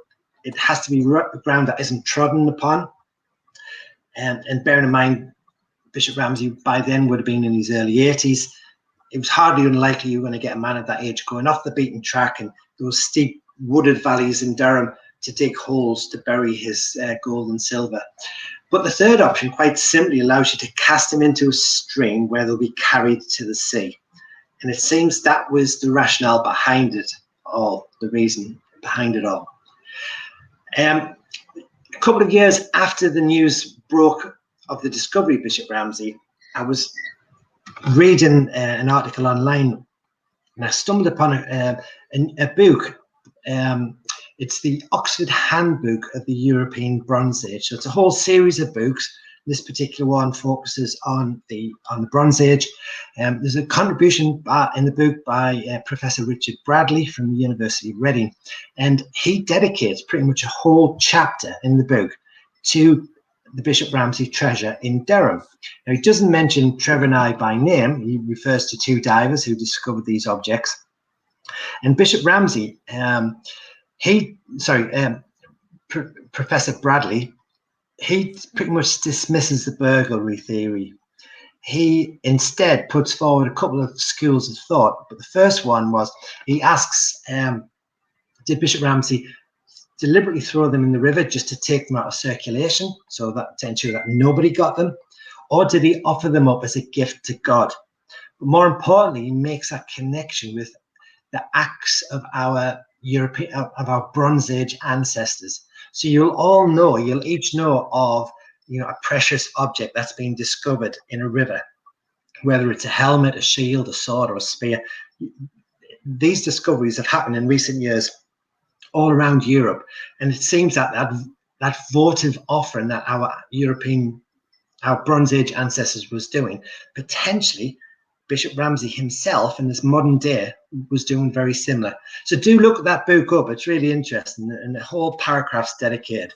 it has to be ground that isn't trodden upon. And bearing in mind, Bishop Ramsey by then would have been in his early 80s. It was hardly unlikely you were going to get a man at that age going off the beaten track and those steep wooded valleys in Durham to dig holes to bury his gold and silver. But the third option quite simply allows you to cast them into a stream where they'll be carried to the sea. And it seems that was the rationale behind it all, the reason behind it all. A couple of years after the news broke of the discovery of Bishop Ramsey, I was reading an article online, and I stumbled upon a book. It's the Oxford Handbook of the European Bronze Age. So it's a whole series of books. This particular one focuses on the Bronze Age. There's a contribution in the book by Professor Richard Bradley from the University of Reading, and he dedicates pretty much a whole chapter in the book to the Bishop Ramsey treasure in Durham. Now, he doesn't mention Trevor and I by name. He refers to two divers who discovered these objects. And Bishop Ramsey, Professor Bradley, he pretty much dismisses the burglary theory. He instead puts forward a couple of schools of thought. But the first one was, he asks, did Bishop Ramsey deliberately throw them in the river just to take them out of circulation, so that to ensure that nobody got them? Or did he offer them up as a gift to God? But more importantly, he makes that connection with the acts of our Bronze Age ancestors. So you'll each know of a precious object that's been discovered in a river, whether it's a helmet, a shield, a sword, or a spear. These discoveries have happened in recent years all around Europe, and it seems that votive offering that our Bronze Age ancestors was doing, potentially Bishop Ramsey himself in this modern day was doing very similar. So do look that book up. It's really interesting, and the whole paragraph's dedicated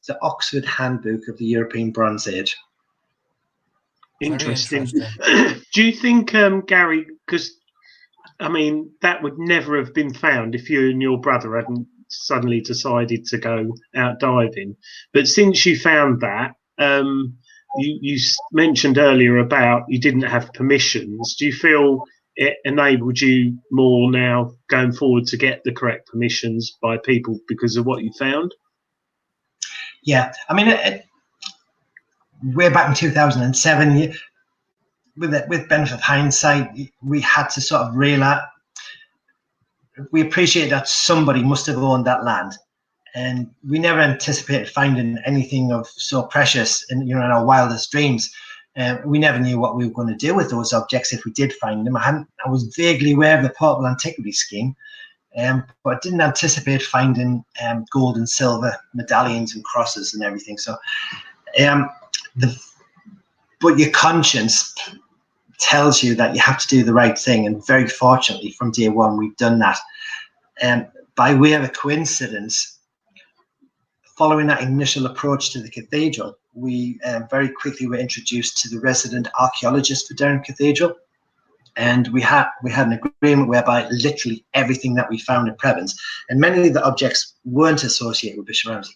to the Oxford Handbook of the European Bronze Age. Interesting. Do you think, Gary, because that would never have been found if you and your brother hadn't suddenly decided to go out diving, but since you found that, you mentioned earlier about you didn't have permissions. Do you feel it enabled you more now going forward to get the correct permissions by people because of what you found? Yeah, way back in 2007, with benefit of hindsight, we had to sort of realize, we appreciate that somebody must have owned that land, and we never anticipated finding anything of so precious in our wildest dreams. We never knew what we were going to do with those objects if we did find them. I was vaguely aware of the portable antiquity scheme, but I didn't anticipate finding gold and silver medallions and crosses and everything. So, but your conscience tells you that you have to do the right thing, and very fortunately, from day one, we've done that. By way of a coincidence, following that initial approach to the cathedral, we very quickly were introduced to the resident archaeologist for Durham Cathedral, and we had an agreement whereby literally everything that we found at Prebends, and many of the objects weren't associated with Bishop Ramsey,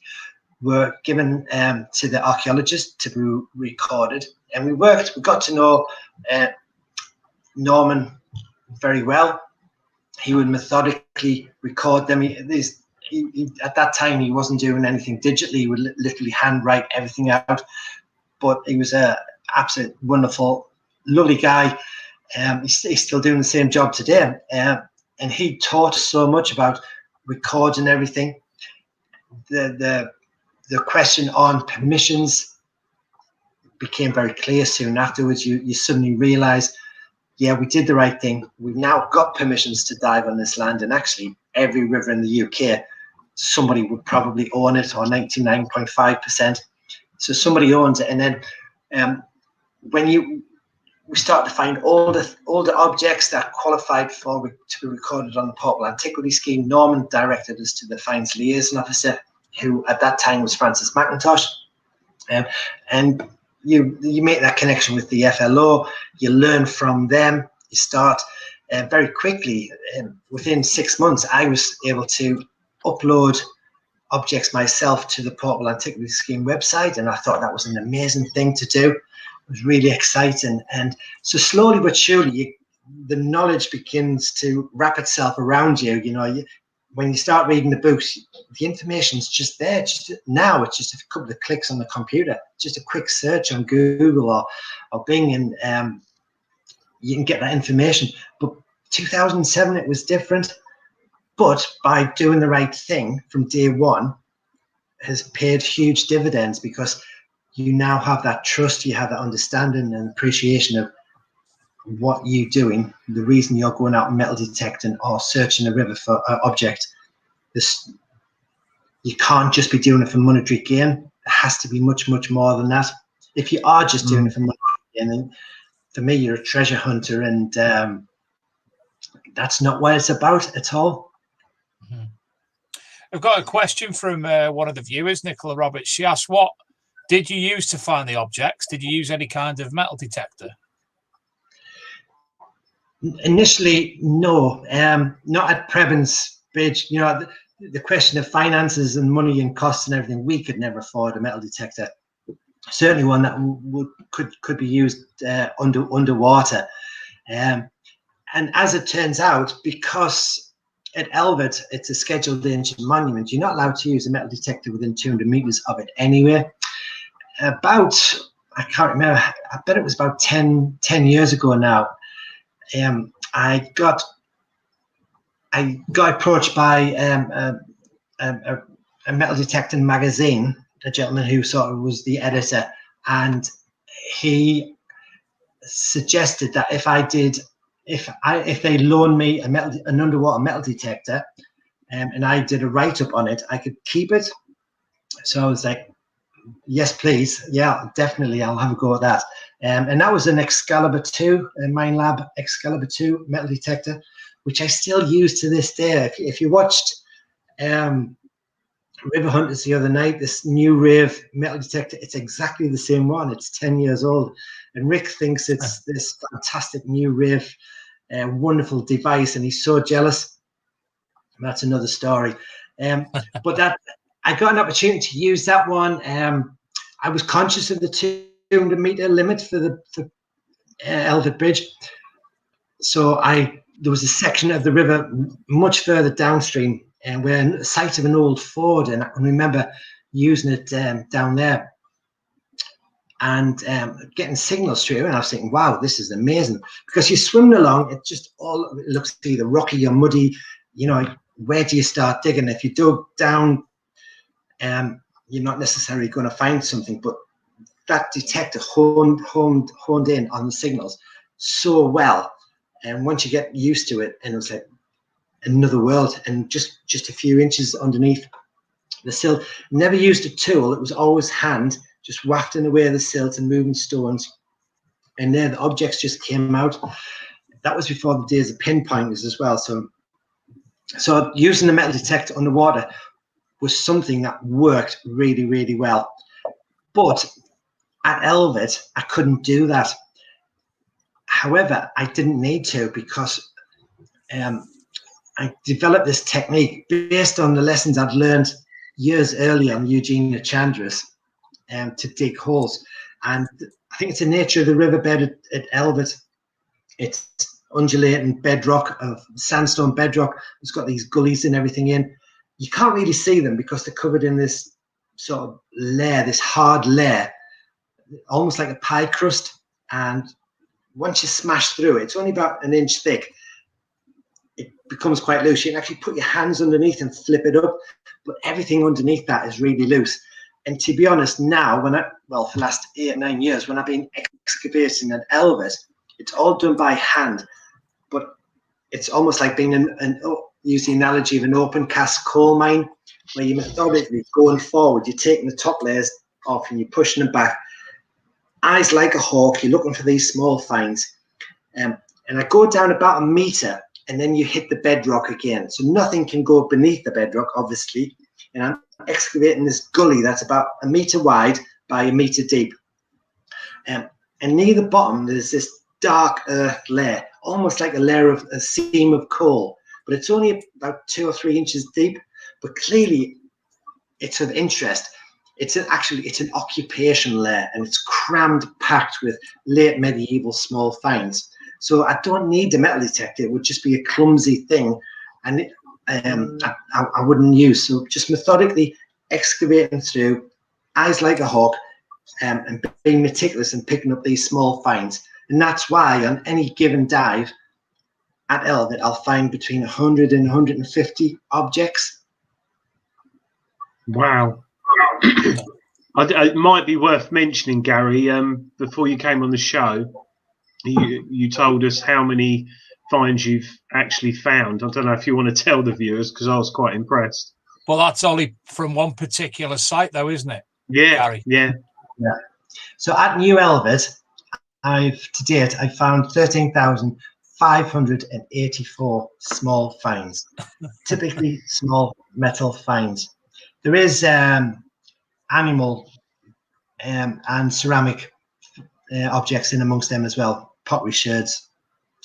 were given to the archaeologist to be recorded. And we got to know Norman very well. He would methodically record them. At that time, he wasn't doing anything digitally. He would literally handwrite everything out. But he was an absolute wonderful, lovely guy. He's still doing the same job today. And he taught us so much about recording everything. The question on permissions became very clear soon afterwards. You suddenly realize, yeah, we did the right thing. We've now got permissions to dive on this land, and actually every river in the UK, somebody would probably own it, or 99.5%. So somebody owns it. And then when we start to find all the objects that qualified to be recorded on the portable antiquity scheme, Norman directed us to the finds liaison officer, who at that time was Francis McIntosh. And you make that connection with the FLO, you learn from them, you start very quickly. Within 6 months, I was able to upload objects myself to the portable antiquity scheme website, and I thought that was an amazing thing to do. It was really exciting. And so slowly but surely, the knowledge begins to wrap itself around you. When you start reading the books, the information's just there. Now it's just a couple of clicks on the computer, just a quick search on Google or Bing, and you can get that information. But 2007, it was different. But by doing the right thing from day one has paid huge dividends, because you now have that trust, you have that understanding and appreciation of what you're doing, the reason you're going out metal detecting or searching a river for an object. You can't just be doing it for monetary gain. It has to be much, much more than that. If you are just doing it for monetary gain, then for me, you're a treasure hunter, and that's not what it's about at all. I've got a question from one of the viewers, Nicola Roberts. She asked, what did you use to find the objects? Did you use any kind of metal detector? Initially, no, not at Prebends Bridge. The question of finances and money and costs and everything, we could never afford a metal detector. Certainly one that could be used underwater. And as it turns out, because at Elvet it's a scheduled ancient monument, you're not allowed to use a metal detector within 200 meters of it anyway. I can't remember, I bet it was about 10 years ago now. I got approached by a metal detecting magazine, a gentleman who sort of was the editor, and he suggested that if they loaned me an underwater metal detector, and I did a write-up on it, I could keep it. So I was like, yes, please. Yeah, definitely. I'll have a go at that. And that was an Excalibur 2, a Mine Lab Excalibur 2 metal detector, which I still use to this day. If you watched River Hunters the other night, this new Rave metal detector, it's exactly the same one. It's 10 years old. And Rick thinks it's this fantastic new Rave, wonderful device, and he's so jealous. And that's another story. But that I got an opportunity to use that one. I was conscious of the 200 meter limit for Elvet Bridge. So there was a section of the river much further downstream, and we're in the site of an old ford, and I can remember using it down there and getting signals straight away. And I was thinking, wow, this is amazing, because you're swimming along, it looks either rocky or muddy. Where do you start digging? If you dug down, you're not necessarily going to find something, but that detector honed in on the signals so well. And once you get used to it, and it was like another world, and just a few inches underneath the silt. Never used a tool. It was always hand, just wafting away the silt and moving stones. And then the objects just came out. That was before the days of pinpointers as well. So using the metal detector underwater was something that worked really, really well. But at Elvet, I couldn't do that. However, I didn't need to, because I developed this technique based on the lessons I'd learned years earlier on Eugenia Chandra's to dig holes. And I think it's the nature of the riverbed at Elvet. It's undulating bedrock, of sandstone bedrock. It's got these gullies and everything in. You can't really see them because they're covered in this sort of layer, this hard layer, almost like a pie crust. And once you smash through it, it's only about an inch thick. It becomes quite loose. You can actually put your hands underneath and flip it up, but everything underneath that is really loose. And to be honest, now, for the last 8 or 9 years, when I've been excavating at Elvet, it's all done by hand. But it's almost like being use the analogy of an open cast coal mine, where you're methodically going forward. You're taking the top layers off and you're pushing them back. Eyes like a hawk, you're looking for these small finds. And I go down about 1 meter, and then you hit the bedrock again. So nothing can go beneath the bedrock, obviously. And I'm excavating this gully that's about 1 meter wide by 1 meter deep. And near the bottom, there's this dark earth layer, almost like a seam of coal. But it's only about 2 or 3 inches deep. But clearly, it's of interest. It's an occupation layer, and it's crammed, packed with late medieval small finds. So I don't need the metal detector. It would just be a clumsy thing, and I wouldn't use. So just methodically excavating through, eyes like a hawk, and being meticulous and picking up these small finds. And that's why on any given dive at Elvet, I'll find between 100 and 150 objects. Wow. It might be worth mentioning, Gary, before you came on the show, you told us how many finds you've actually found. I don't know if you want to tell the viewers, because I was quite impressed. Well, that's only from one particular site, though, isn't it? Yeah, Gary? yeah. So at New Elvet, to date, I've found 13,584 small finds, typically small metal finds. There is animal and ceramic objects in amongst them as well. Pottery sherds,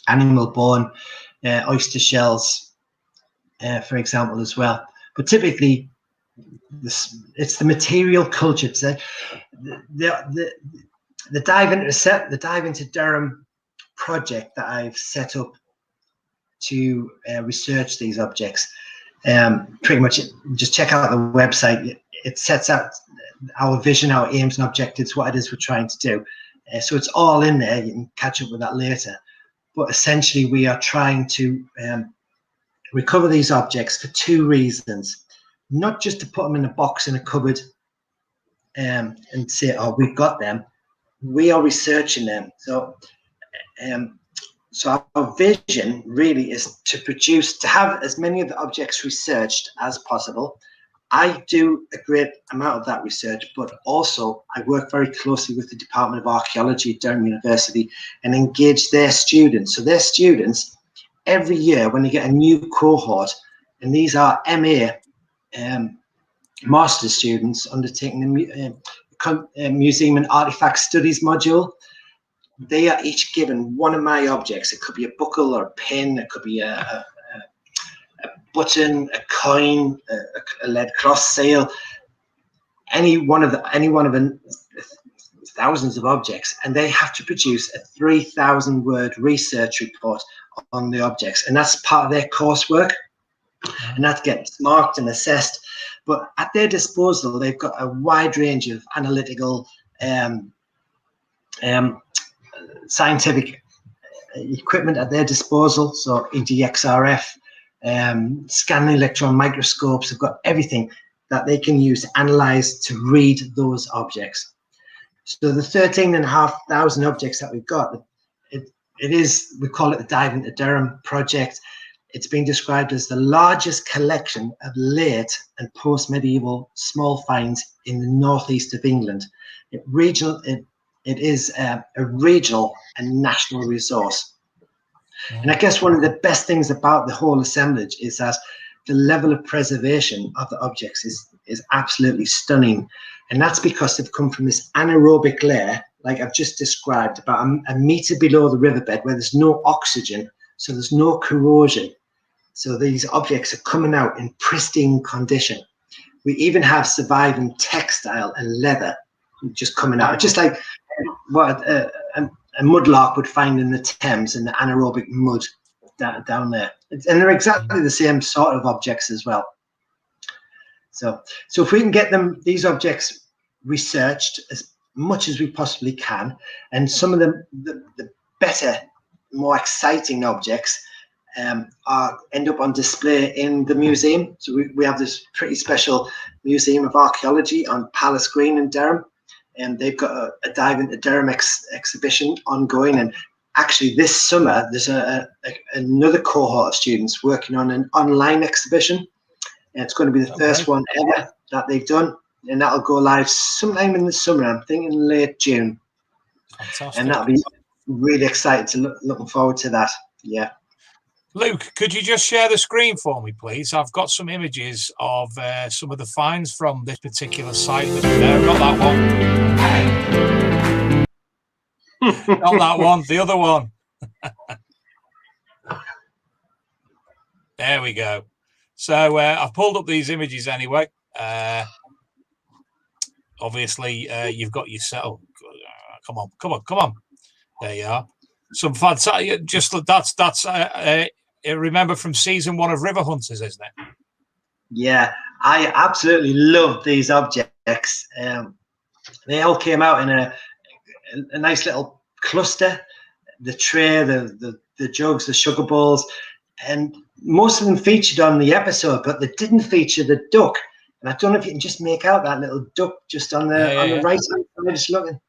animal bone, oyster shells, for example, as well. But typically, it's the material culture. It's the Dive Into Durham project that I've set up to research these objects. Pretty much, just check out the website. It sets out our vision, our aims and objectives, what it is we're trying to do. So it's all in there. You can catch up with that later. But essentially, we are trying to recover these objects for 2 reasons. Not just to put them in a box in a cupboard and say, oh, we've got them. We are researching them. So our vision really is to have as many of the objects researched as possible. I do a great amount of that research, but also I work very closely with the Department of Archaeology at Durham University and engage their students. So their students, every year when they get a new cohort, and these are MA master's students undertaking the Museum and Artifact Studies module, they are each given one of my objects. It could be a buckle or a pin, it could be a button, a coin, a lead cross seal, any one of the thousands of objects, and they have to produce a 3,000-word research report on the objects, and that's part of their coursework, and that gets marked and assessed. But at their disposal, they've got a wide range of analytical, scientific equipment at their disposal. So EDXRF, scanning electron microscopes, have got everything that they can use to analyze, to read those objects. So the 13,500 objects that we've got, we call it the Dive Into Durham project. It's been described as the largest collection of late and post-medieval small finds in the northeast of England. It is a regional and national resource. And I guess one of the best things about the whole assemblage is that the level of preservation of the objects is absolutely stunning. And that's because they've come from this anaerobic layer, like I've just described, about a meter below the riverbed, where there's no oxygen, so there's no corrosion. So these objects are coming out in pristine condition. We even have surviving textile and leather just coming out, just like what a mudlark would find in the Thames, in the anaerobic mud down there. And they're exactly the same sort of objects as well. So if we can get these objects researched as much as we possibly can, and some of the better, more exciting objects end up on display in the museum. So we have this pretty special Museum of Archaeology on Palace Green in Durham, and they've got a Dive Into Durham exhibition ongoing. And actually this summer there's another cohort of students working on an online exhibition, and it's going to be the first one ever that they've done, and that'll go live sometime in the summer. I'm thinking late June. Fantastic. And that'll be really excited looking forward to that. Yeah. Luke, could you just share the screen for me, please? I've got some images of some of the finds from this particular site. No, not that one. Not that one, the other one. There we go. So I've pulled up these images anyway. Obviously, you've got yourself. Come on. There you are. Some fantastic. Just that's. Remember from season 1 of River Hunters, isn't it? Yeah, I absolutely love these objects. They all came out in a nice little cluster. The tray, the jugs, the sugar bowls, and most of them featured on the episode, but they didn't feature the duck. And I don't know if you can just make out that little duck just on the right side. I'm just looking.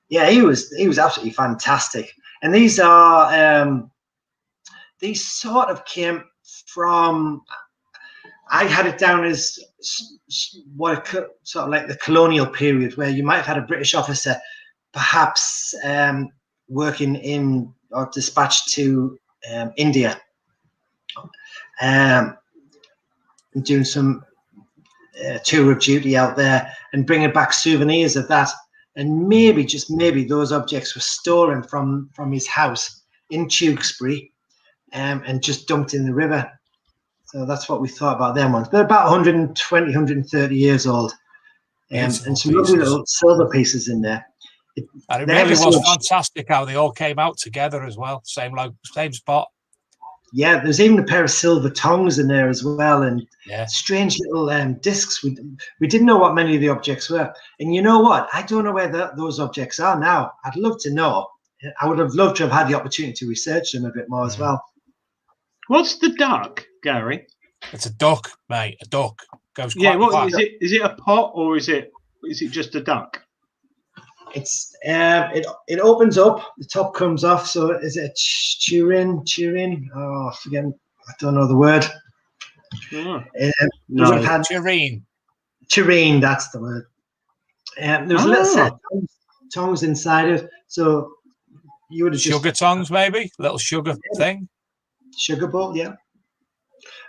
Yeah, he was absolutely fantastic. And these are these sort of came from, I had it down as what sort of like the colonial period, where you might have had a British officer perhaps working in or dispatched to India, doing some tour of duty out there and bringing back souvenirs of that. And maybe, just maybe, those objects were stolen from his house in Tewkesbury and just dumped in the river. So that's what we thought about them ones. They're about 120, 130 years old. And some lovely little silver pieces in there. And it really was fantastic how they all came out together as well. Same spot. Yeah, there's even a pair of silver tongs in there as well, and strange little discs. We didn't know what many of the objects were. And you know what? I don't know where those objects are now. I'd love to know. I would have loved to have had the opportunity to research them a bit more as well. What's the duck, Gary? It's a duck, mate. A duck goes quite. Yeah, what is it? Is it a pot or is it just a duck? It's it opens up, the top comes off. So is it turin? Oh, forget. I don't know the word. Oh. No, tureen. That's the word. There's a little set of tongs inside it. So you would have sugar tongs, maybe little sugar thing. Sugar bowl, yeah.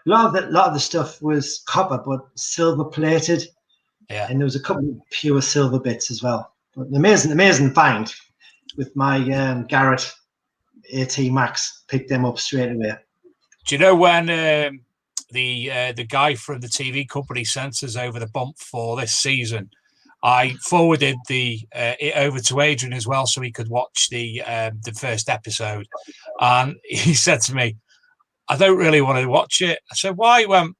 A lot of the stuff was copper, but silver plated. Yeah. And there was a couple of pure silver bits as well. But an amazing find with my Garrett AT Max. Picked them up straight away. Do you know when the guy from the TV company sent us over the bump for this season? I forwarded it over to Adrian as well, so he could watch the first episode. And he said to me, "I don't really want to watch it." I said, "Why?" He went,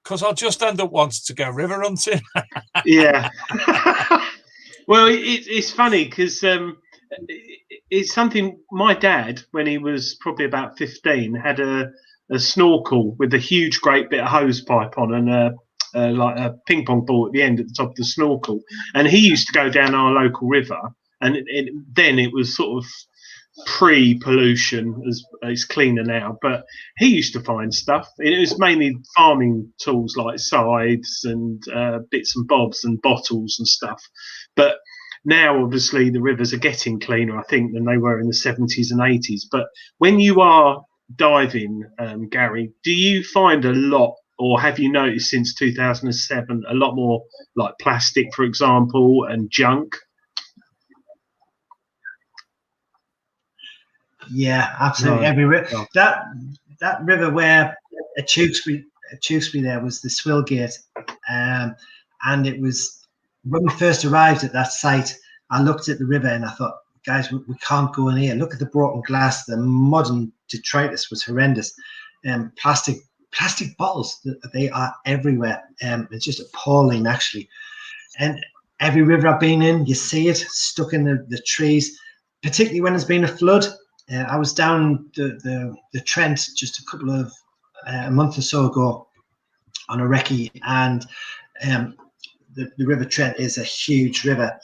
"Because I'll just end up wanting to go river hunting." Yeah. Well, it's funny because it's something my dad, when he was probably about 15, had a snorkel with a huge, great bit of hose pipe on and like a ping pong ball at the end at the top of the snorkel. And he used to go down our local river and then it was sort of pre-pollution, as it's cleaner now. But he used to find stuff. It was mainly farming tools like scythes and bits and bobs and bottles and stuff. But now, obviously, the rivers are getting cleaner, I think, than they were in the 70s and 80s. But when you are diving, Gary, do you find a lot, or have you noticed since 2007, a lot more like plastic, for example, and junk? Yeah, absolutely. Right. Every Oh. that river where at Tewkesbury there was the Swill Gate, and it was when we first arrived at that site. I looked at the river and I thought, guys, we can't go in here. Look at the broken glass. The modern detritus was horrendous. Plastic bottles, they are everywhere. It's just appalling, actually. And every river I've been in, you see it stuck in the trees, particularly when there's been a flood. I was down the Trent just a month or so ago on a recce, and the River Trent is a huge river,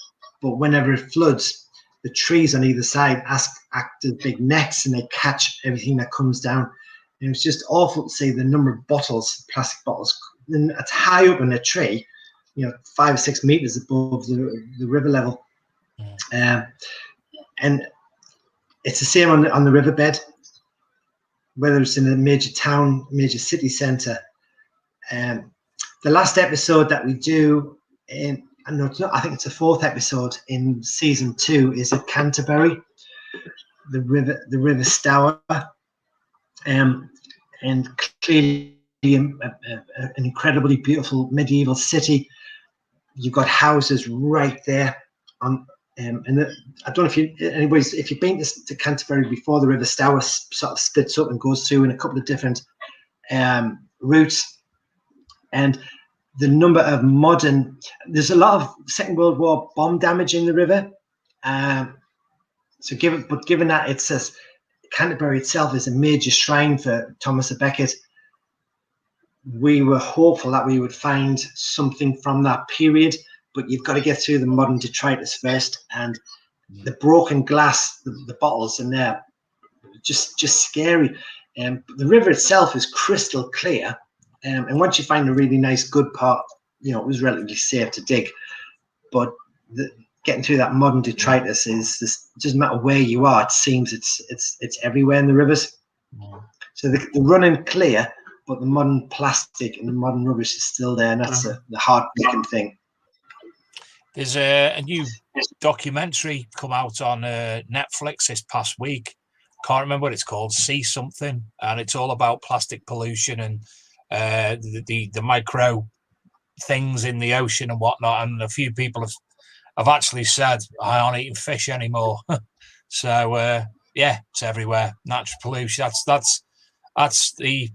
but whenever it floods, the trees on either side act as big nets, and they catch everything that comes down. And it was just awful to see the number of bottles, plastic bottles, and it's high up in a tree, 5 or 6 meters above the river level. And it's the same on the riverbed, whether it's in a major town, major city centre. The last episode that we do I think it's the 4th episode in season 2 is at Canterbury, the River Stour, and clearly an incredibly beautiful medieval city. You've got houses right there on. And I don't know if you've been to Canterbury before, the River Stour sort of splits up and goes through in a couple of different routes. And the number of there's a lot of Second World War bomb damage in the river. Given that it says Canterbury itself is a major shrine for Thomas à Becket, we were hopeful that we would find something from that period. But you've got to get through the modern detritus first, and the broken glass, the bottles in there, just scary. The river itself is crystal clear, and once you find a really nice, good part, it was relatively safe to dig. But getting through that modern detritus it doesn't matter where you are. It seems it's everywhere in the rivers. So the running clear, but the modern plastic and the modern rubbish is still there, and that's the heartbreaking thing. There's a new documentary come out on Netflix this past week. Can't remember what it's called, See Something, and it's all about plastic pollution and the micro things in the ocean and whatnot. And a few people have actually said, I aren't eating fish anymore. So yeah, it's everywhere. Natural pollution. That's the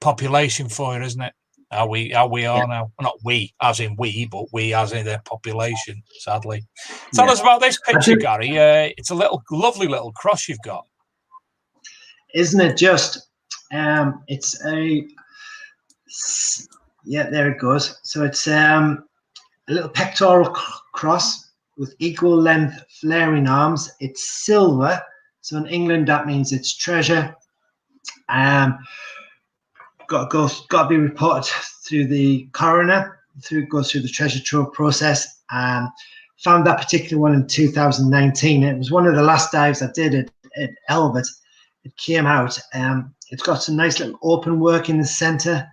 population for it, isn't it? How we are now. Not we as in we, but we as in the population, sadly. Tell us about this picture, Gary. It's a lovely little cross you've got. Isn't it just? It's there it goes. So it's a little pectoral cross with equal length flaring arms. It's silver. So in England, that means it's treasure. Got to be reported through the coroner. Goes through the treasure trove process. Found that particular one in 2019. It was one of the last dives I did at Elbert. It came out. It's got some nice little open work in the centre,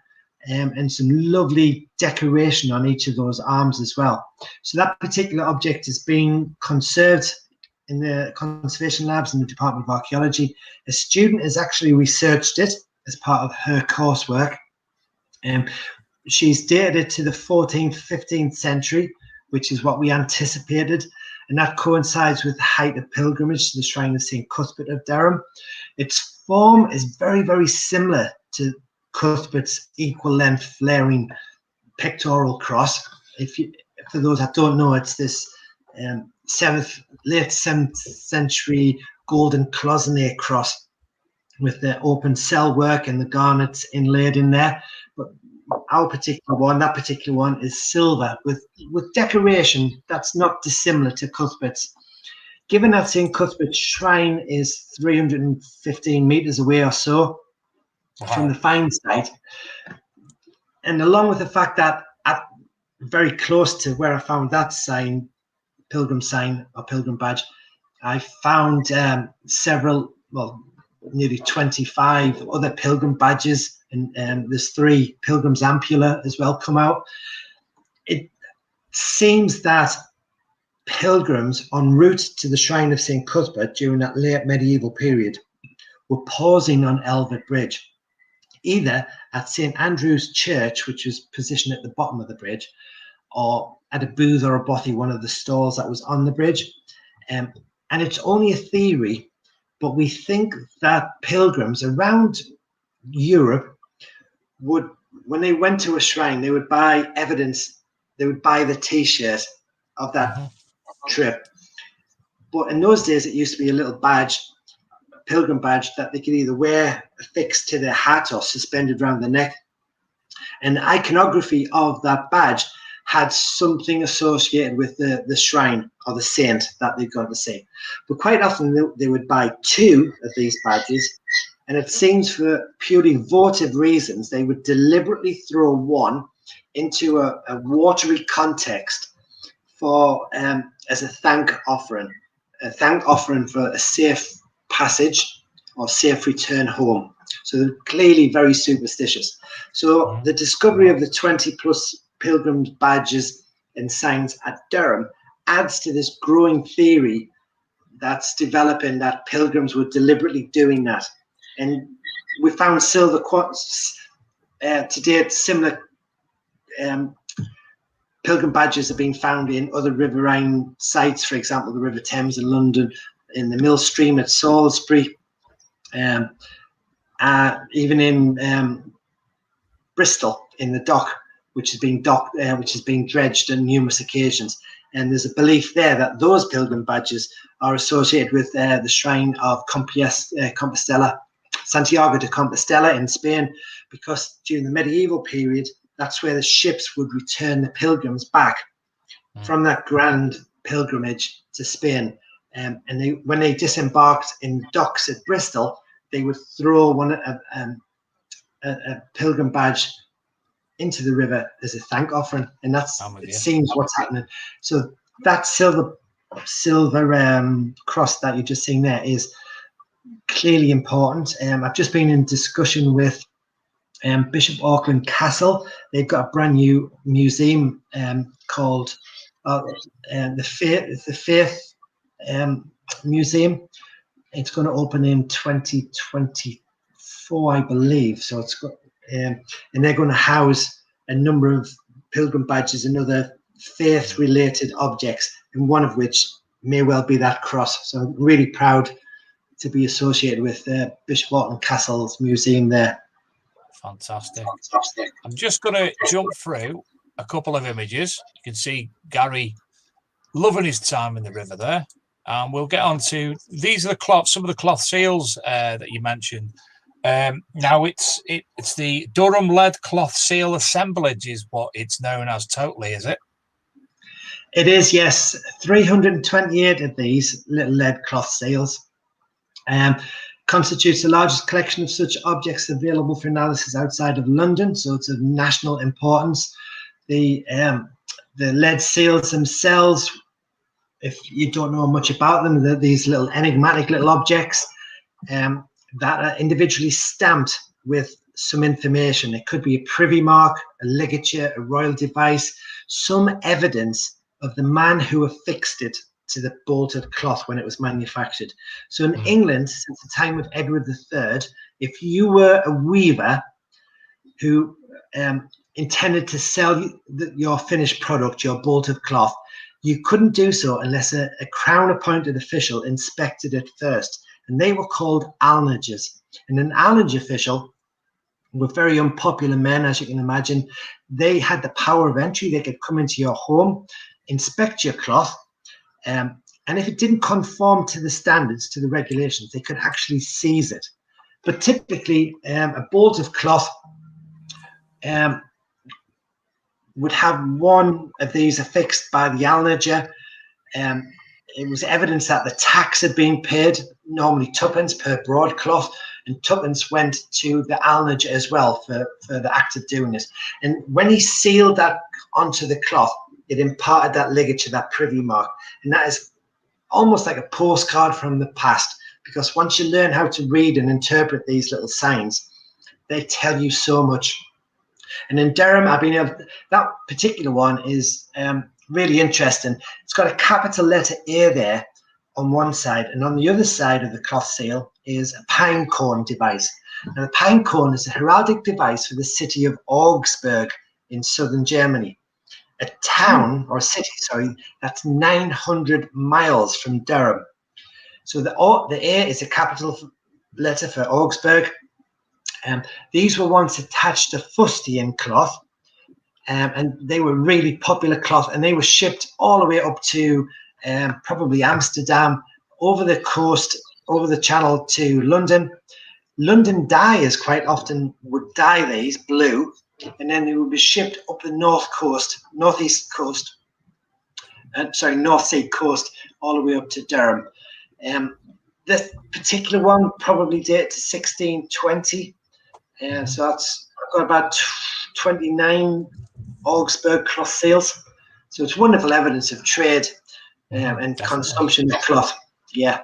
and some lovely decoration on each of those arms as well. So that particular object is being conserved in the conservation labs in the Department of Archaeology. A student has actually researched it as part of her coursework. She's dated it to the 14th, 15th century, which is what we anticipated. And that coincides with the height of pilgrimage to the shrine of St. Cuthbert of Durham. Its form is very, very similar to Cuthbert's equal length flaring pectoral cross. For those that don't know, it's this late 7th century golden cloisonné cross with the open cell work and the garnets inlaid in there. But our particular one, that particular one, is silver with decoration that's not dissimilar to Cuthbert's. Given that St. Cuthbert's shrine is 315 meters away or so from the find site, and along with the fact that very close to where I found that sign, pilgrim sign or pilgrim badge, I found several, well, nearly 25 other pilgrim badges, and there's 3 pilgrims ampulla as well come out. It seems that pilgrims en route to the shrine of St. Cuthbert during that late medieval period were pausing on Elvet Bridge, either at St. Andrew's Church, which was positioned at the bottom of the bridge, or at a booth or a bothy, one of the stalls that was on the bridge. And it's only a theory, but we think that pilgrims around Europe would, when they went to a shrine, they would buy evidence, they would buy the t-shirt of that trip. But in those days, it used to be a little badge, a pilgrim badge that they could either wear affixed to their hat or suspended around the neck. And the iconography of that badge had something associated with the shrine or the saint that they've gone to see. But quite often they would buy 2 of these badges, and it seems for purely votive reasons, they would deliberately throw one into a watery context for as a thank offering for a safe passage or safe return home. So they're clearly very superstitious. So the discovery of the 20 plus pilgrim badges and signs at Durham adds to this growing theory that's developing that pilgrims were deliberately doing that. And we found silver quartz to date. Similar pilgrim badges have been found in other riverine sites, for example, the River Thames in London, in the Mill Stream at Salisbury, even in Bristol in the dock, which has been dredged on numerous occasions. And there's a belief there that those pilgrim badges are associated with the shrine of Compostela, Santiago de Compostela in Spain, because during the medieval period, that's where the ships would return the pilgrims back from that grand pilgrimage to Spain. And when they disembarked in docks at Bristol, they would throw a pilgrim badge into the river as a thank offering, and it seems what's happening. So that silver cross that you've just seen there is clearly important. I've just been in discussion with Bishop Auckland Castle. They've got a brand new museum called the Faith Museum. It's going to open in 2024, I believe. So it's got, and they're going to house a number of pilgrim badges and other faith-related objects, and one of which may well be that cross. So I'm really proud to be associated with Bishop Auckland Castle's museum there. Fantastic. I'm just going to jump through a couple of images. You can see Gary loving his time in the river there. And we'll get on to, these are the cloth, some of the cloth seals that you mentioned. Now it's the Durham lead cloth seal assemblage is what it's known as totally, is it? It is, yes. 328 of these little lead cloth seals constitutes the largest collection of such objects available for analysis outside of London, so it's of national importance. The lead seals themselves, if you don't know much about them, they're these little enigmatic little objects that are individually stamped with some information. It could be a privy mark, a ligature, a royal device, some evidence of the man who affixed it to the bolted cloth when it was manufactured. So in England, since the time of Edward III, if you were a weaver who intended to sell your finished product, your bolted cloth, you couldn't do so unless a crown-appointed official inspected it first, and they were called alnagers. And an alnage official were very unpopular men, as you can imagine. They had the power of entry. They could come into your home, inspect your cloth, and if it didn't conform to the standards, to the regulations, they could actually seize it. But typically, a bolt of cloth would have one of these affixed by the alnager. It was evidence that the tax had been paid, normally twopence per broadcloth, and twopence went to the alnager as well for the act of doing it. And when he sealed that onto the cloth, it imparted that ligature, that privy mark. And that is almost like a postcard from the past, because once you learn how to read and interpret these little signs, they tell you so much. And in Durham, I've been able, that particular one is really interesting. It's got a capital letter A there on one side, and on the other side of the cloth seal is a pine cone device. Now, the pine cone is a heraldic device for the city of Augsburg in southern Germany, a town or city, sorry, that's 900 miles from Durham. So the A is a capital letter for Augsburg. These were once attached to fustian cloth, and they were really popular cloth, and they were shipped all the way up to probably Amsterdam, over the coast, over the channel to London. London dyers quite often would dye these blue, and then they would be shipped up the north sea coast, all the way up to Durham. This particular one probably dates to 1620. So that's, I've got about 29 Augsburg cloth seals. So it's wonderful evidence of trade and consumption of cloth. Yeah.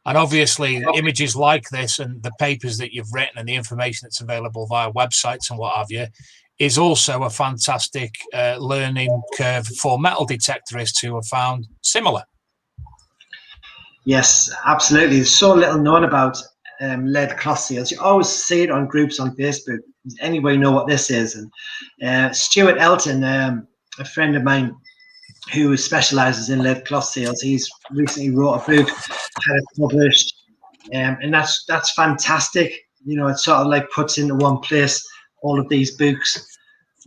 And obviously images like this and the papers that you've written and the information that's available via websites and what have you is also a fantastic learning curve for metal detectorists who have found similar. Yes, absolutely. There's so little known about lead cloth seals. You always see it on groups on Facebook. Does anybody know what this is? And Stuart Elton, a friend of mine who specializes in lead cloth seals, he's recently wrote a book, had it published, and that's fantastic. You know, it sort of like puts into one place all of these books.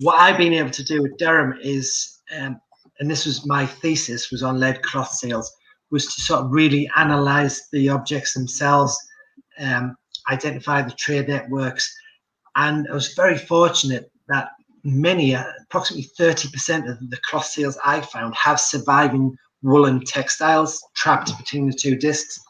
What I've been able to do with Durham is, and this was my thesis, was on lead cloth seals, was to sort of really analyze the objects themselves, identify the trade networks. And I was very fortunate that many, approximately 30% of the cloth seals I found have surviving woolen textiles trapped between the two discs.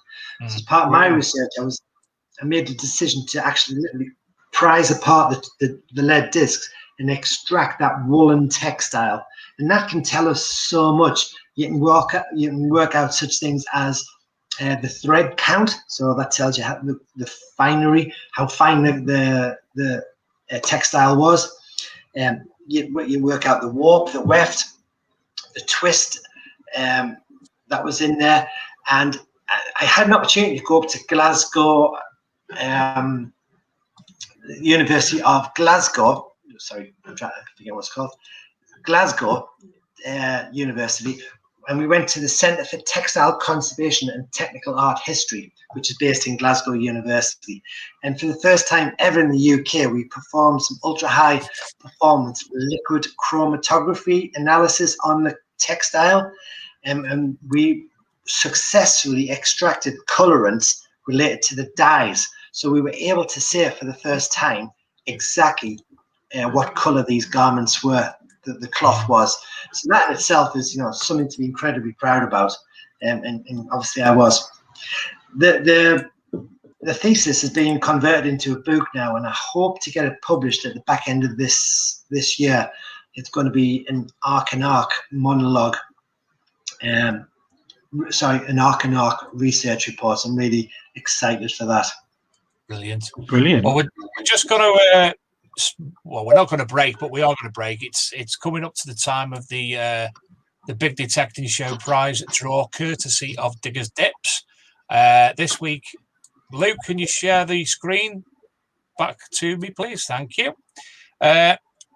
So as part of my research, I made the decision to actually literally prise apart the lead discs and extract that woolen textile. And that can tell us so much. You can work out such things as the thread count. So that tells you how the finery, how fine the textile was. You work out the warp, the weft, the twist that was in there. And I had an opportunity to go up to Glasgow, University of Glasgow. Sorry, I'm trying to forget what it's called. Glasgow University. And we went to the Centre for Textile Conservation and Technical Art History, which is based in Glasgow University. And for the first time ever in the UK, we performed some ultra-high performance liquid chromatography analysis on the textile. And we successfully extracted colorants related to the dyes. So we were able to say for the first time exactly what color these garments were, the cloth was. So that in itself is, you know, something to be incredibly proud about, and obviously I was. The thesis is being converted into a book now, and I hope to get it published at the back end of this year. It's going to be an arc and arc monologue, an arc and arc research report. I'm really excited for that. Brilliant. Brilliant. Well, we're just going to. Well, we're not going to break, but we are going to break. It's coming up to the time of the Big Detecting Show prize draw, courtesy of Diggers Dips. This week, Luke, can you share the screen back to me, please? Thank you.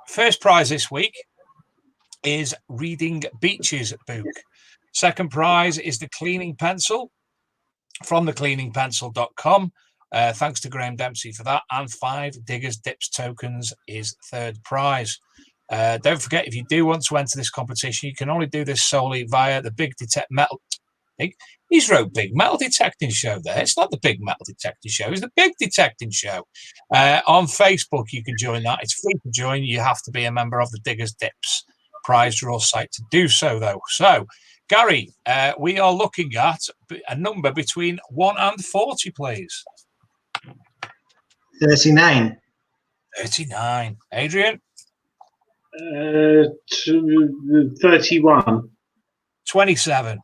First prize this week is Reading Beaches book. Second prize is the Cleaning Pencil from thecleaningpencil.com. Thanks to Graham Dempsey for that. And 5 Diggers Dips tokens is third prize. Don't forget, if you do want to enter this competition, you can only do this solely via the Big Detect Metal. He's wrote Big Metal Detecting Show there. It's not the Big Metal Detecting Show. It's the Big Detecting Show. On Facebook, you can join that. It's free to join. You have to be a member of the Diggers Dips prize draw site to do so, though. So, Gary, we are looking at a number between 1 and 40, please. 39. 39. Adrian? 31. 27.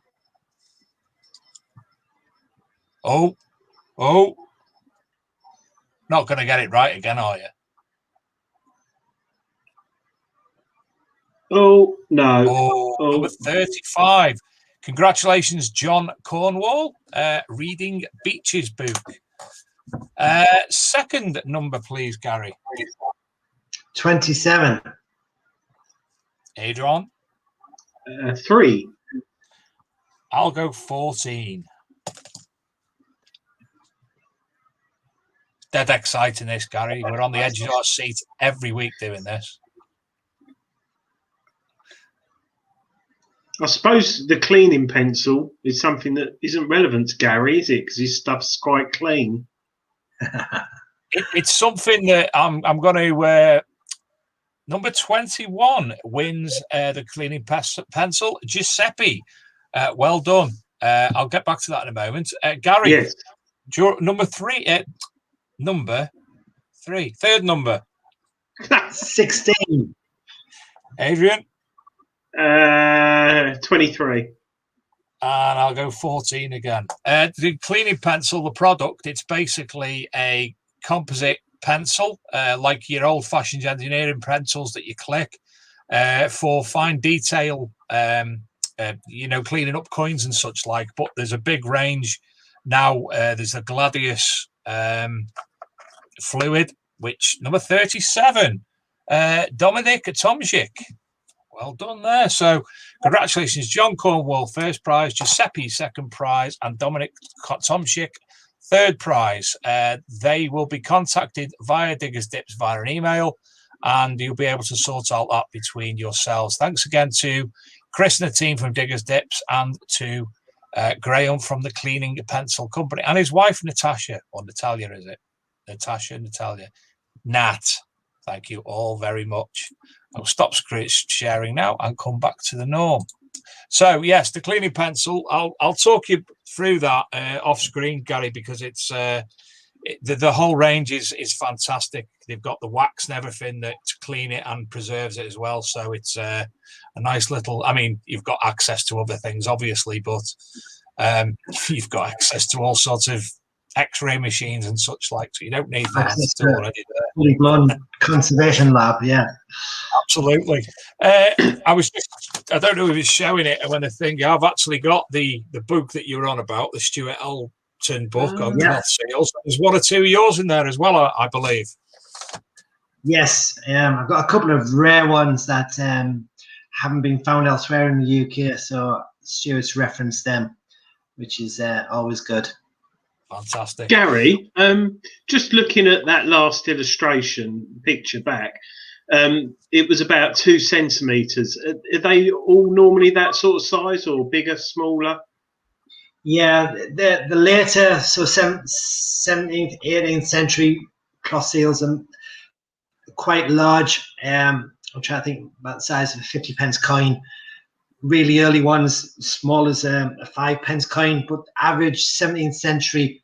Oh, not going to get it right again, are you? Oh, no. Oh, number 35. Congratulations, John Cornwall, reading Beach's book. Second number, please, Gary. 27. Adrian? 3. I'll go 14. Dead exciting, this, Gary. We're on the edge of our seat every week doing this. I suppose the cleaning pencil is something that isn't relevant to Gary, is it? Because his stuff's quite clean. It's something that I'm going to... number 21 wins the cleaning pencil. Giuseppe, well done. I'll get back to that in a moment. Gary, yes. Number 3. Number 3. Third number. 16. Adrian? 23. And I'll go 14 again. The cleaning pencil, the product, it's basically a composite pencil, like your old-fashioned engineering pencils that you click for fine detail, cleaning up coins and such like. But there's a big range now. There's a Gladius fluid, which number 37, Dominic Tomczyk. Well done there. So congratulations, John Cornwall, first prize, Giuseppe, second prize, and Dominic Tomczyk, third prize. They will be contacted via Diggers Dips via an email, and you'll be able to sort out that between yourselves. Thanks again to Chris and the team from Diggers Dips, and to Graham from the Cleaning Pencil Company, and his wife, Natasha, or Natalia, is it? Natalia. Nat. Thank you all very much. I'll stop sharing now and come back to the norm. So yes, the cleaning pencil. I'll talk you through that off screen, Gary, because it's the whole range is fantastic. They've got the wax and everything that to clean it and preserves it as well. So it's a nice little. I mean, you've got access to other things, obviously, but you've got access to all sorts of X-ray machines and such like, so you don't need that. It's already there. Fully blown conservation lab, yeah. Absolutely. I don't know if it's showing it when the thing. I've actually got the book that you were on about, the Stuart Elton book on cloth seals. There's one or two of yours in there as well, I believe. Yes, I've got a couple of rare ones that haven't been found elsewhere in the UK, so Stuart's referenced them, which is always good. Fantastic. Gary, just looking at that last illustration picture back, it was about 2 centimeters. Are they all normally that sort of size, or bigger, smaller? Yeah, the later, so 17th, 18th century cloth seals are quite large. I'm trying to think about the size of a 50p coin. Really early ones, small as a 5p coin, but average 17th century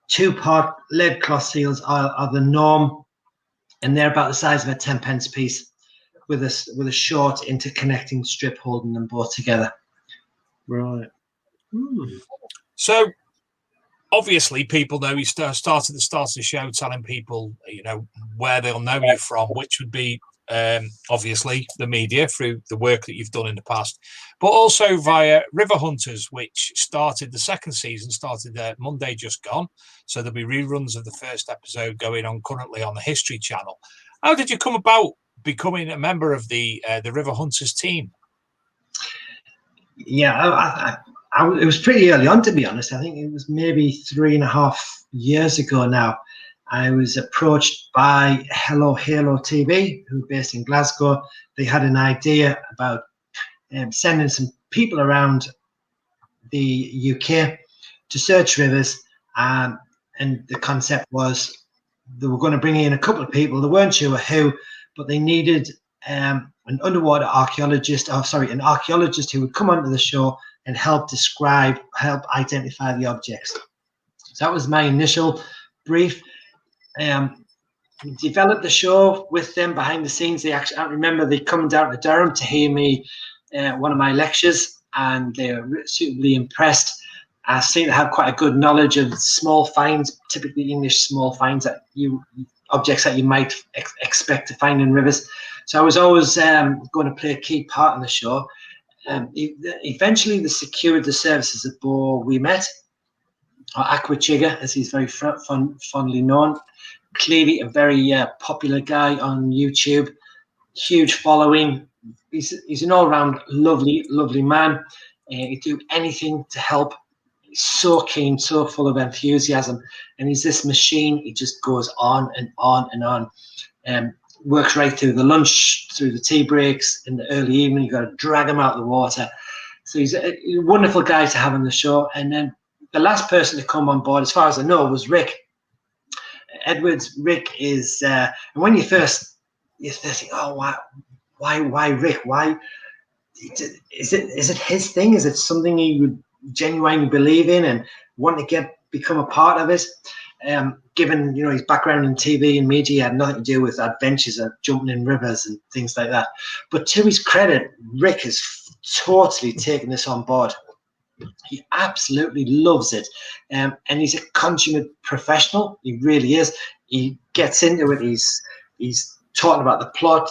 2-part lead cloth seals are the norm, and they're about the size of a 10p piece, with a short interconnecting strip holding them both together. Right. So obviously people know you started the start of the show telling people, where they'll know you from, which would be obviously the media through the work that you've done in the past, but also via River Hunters, which started the second season, started Monday just gone. So there'll be reruns of the first episode going on currently on the History Channel. How did you come about becoming a member of the River Hunters team? Yeah, it was pretty early on, to be honest. I think it was maybe 3.5 years ago now. I was approached by Hello Halo TV, who are based in Glasgow. They had an idea about sending some people around the UK to search rivers, and the concept was they were going to bring in a couple of people. They weren't sure who, but they needed an underwater archaeologist, an archaeologist who would come onto the shore and help describe, help identify the objects. So that was my initial brief. Developed the show with them behind the scenes. I remember they come down to Durham to hear me one of my lectures, and they were suitably impressed. I seem to have quite a good knowledge of small finds, typically English small finds, objects that you might expect to find in rivers. So I was always going to play a key part in the show. Eventually, they secured the services of Bo we met, or Aqua Chigga, as he's very fondly known. Clearly a very popular guy on YouTube, huge following. He's an all-round lovely man. He'd do anything to help. He's so keen, so full of enthusiasm, and he's this machine. He just goes on and on and on. Works right through the lunch, through the tea breaks, in the early evening. You've got to drag him out of the water. So he's a wonderful guy to have on the show. And then the last person to come on board, as far as I know, was Rick Edwards. Rick is, and when you think, oh, why Rick? Why is it his thing? Is it something he would genuinely believe in and want to become a part of it? Given his background in TV and media, had nothing to do with adventures of jumping in rivers and things like that. But to his credit, Rick has totally taken this on board. He absolutely loves it, and he's a consummate professional. He really is. He gets into it. He's talking about the plot,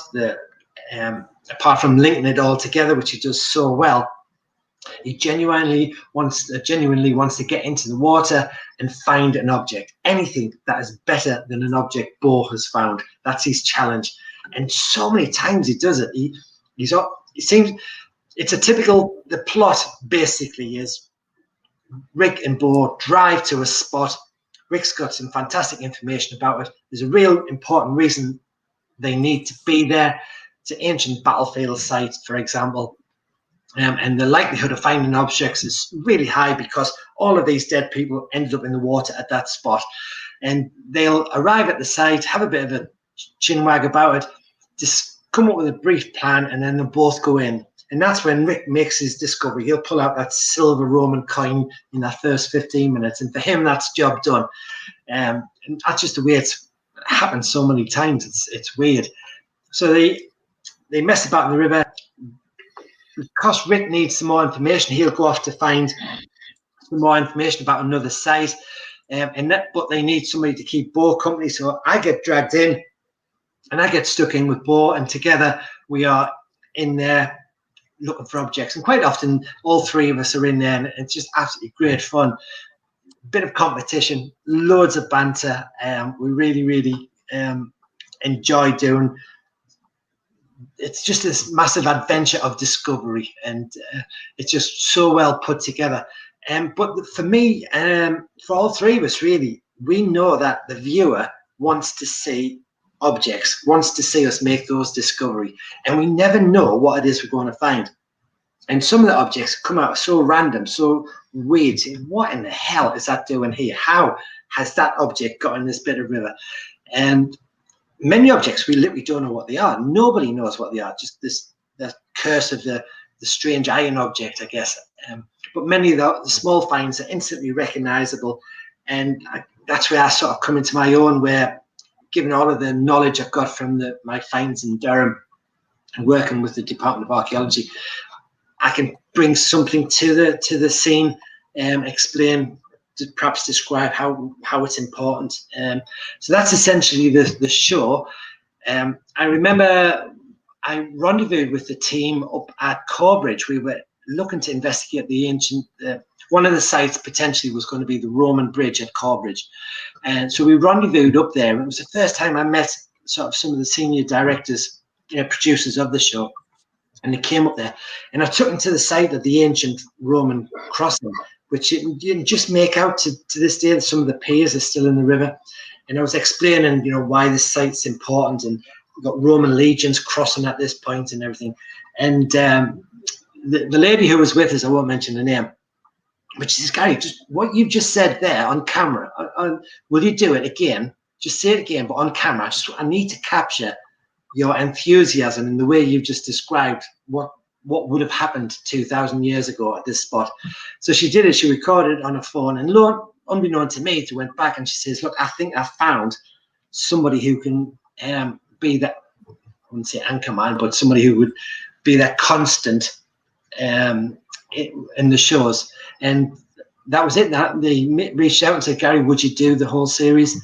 apart from linking it all together, which he does so well. He genuinely wants to get into the water and find an object, anything that is better than an object Bo has found. That's his challenge, and so many times he does it. It seems it's a typical. The plot basically is Rick and Bo drive to a spot. Rick's got some fantastic information about it. There's a real important reason they need to be there. It's an ancient battlefield site, for example. And the likelihood of finding objects is really high because all of these dead people ended up in the water at that spot. And they'll arrive at the site, have a bit of a chinwag about it, just come up with a brief plan, and then they'll both go in. And that's when Rick makes his discovery. He'll pull out that silver Roman coin in that first 15 minutes. And for him, that's job done. And that's just the way it's happened so many times. It's weird. So they mess about in the river. Because Rick needs some more information, he'll go off to find some more information about another site. But they need somebody to keep Bo company. So I get dragged in and I get stuck in with Bo. And together we are in there looking for objects, and quite often all three of us are in there, and it's just absolutely great fun. Bit of competition, loads of banter. We really enjoy doing. It's just this massive adventure of discovery, and it's just so well put together. But for me, for all three of us, really, we know that the viewer wants to see objects, wants to see us make those discovery, and we never know what it is we're going to find. And some of the objects come out so random, so weird. What in the hell is that doing here? How has that object got in this bit of river? And many objects we literally don't know what they are. Nobody knows what they are. Just the curse of the strange iron object, I guess. But many of the small finds are instantly recognizable, and that's where I sort of come into my own, where, given all of the knowledge I've got from my finds in Durham and working with the Department of Archaeology, I can bring something to the scene, explain, perhaps describe how it's important. So that's essentially the show. I remember I rendezvoused with the team up at Corbridge. We were looking to investigate the ancient. One of the sites potentially was going to be the Roman bridge at Corbridge. And so we rendezvoused up there. It was the first time I met sort of some of the senior directors, producers of the show. And they came up there. And I took them to the site of the ancient Roman crossing, which you can just make out to this day. Some of the piers are still in the river. And I was explaining, why this site's important. And we've got Roman legions crossing at this point and everything. And the lady who was with us, I won't mention her name, But she says, Gary, just what you've just said there on camera, will you do it again? Just say it again, but on camera. I need to capture your enthusiasm in the way you've just described what would have happened 2,000 years ago at this spot. So she did it. She recorded it on her phone, and lo, unbeknown to me, she went back and she says, look, I think I found somebody who can be that, I wouldn't say anchor man, but somebody who would be that constant in the shows. And that was it. They reached out and said, Gary, would you do the whole series?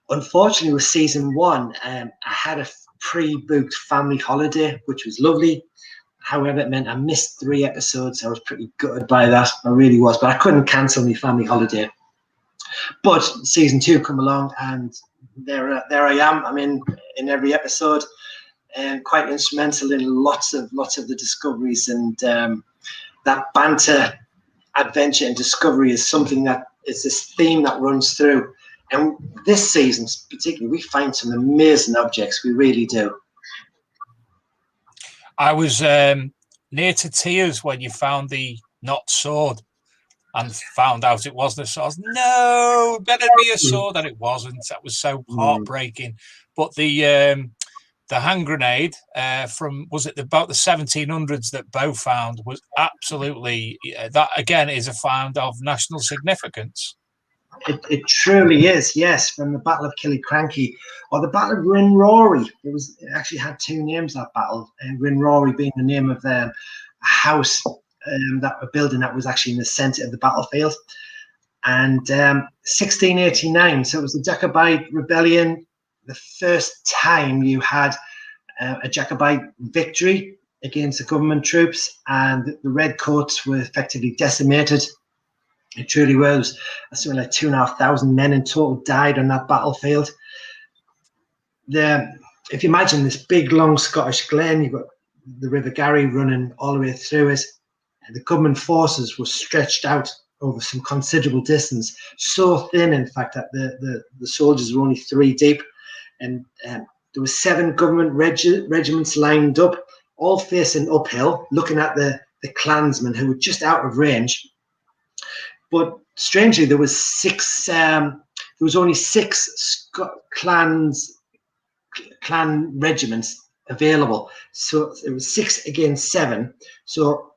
Unfortunately, with season 1, I had a pre-booked family holiday, which was lovely. However, it meant I missed 3 episodes. I was pretty gutted by that. I really was, but I couldn't cancel my family holiday. But season 2 come along, and there I am. I'm in every episode, and quite instrumental in lots of the discoveries. And that banter, adventure, and discovery is something that is this theme that runs through. And this season, particularly, we find some amazing objects. We really do. I was near to tears when you found the knot sword and found out it wasn't a sword. No, better be a sword, and it wasn't. That was so heartbreaking. But the hand grenade from, was it about the 1700s that Bo found, was absolutely, that again is a find of national significance. It truly is, yes, from the Battle of Killiecrankie or the Battle of Rinrory. It actually had 2 names, that battle, and Rinrory being the name of a house, a building that was actually in the centre of the battlefield. And 1689, so it was the Jacobite rebellion, the first time you had a Jacobite victory against the government troops, and the Redcoats were effectively decimated. It truly was. Something like 2,500 men in total died on that battlefield. If you imagine this big, long Scottish glen, you've got the River Garry running all the way through it. And the government forces were stretched out over some considerable distance, so thin, in fact, that the soldiers were only 3 deep. And there were 7 government regiments lined up, all facing uphill, looking at the clansmen who were just out of range. But strangely, there was only 6 clan regiments available. So it was 6 against 7. So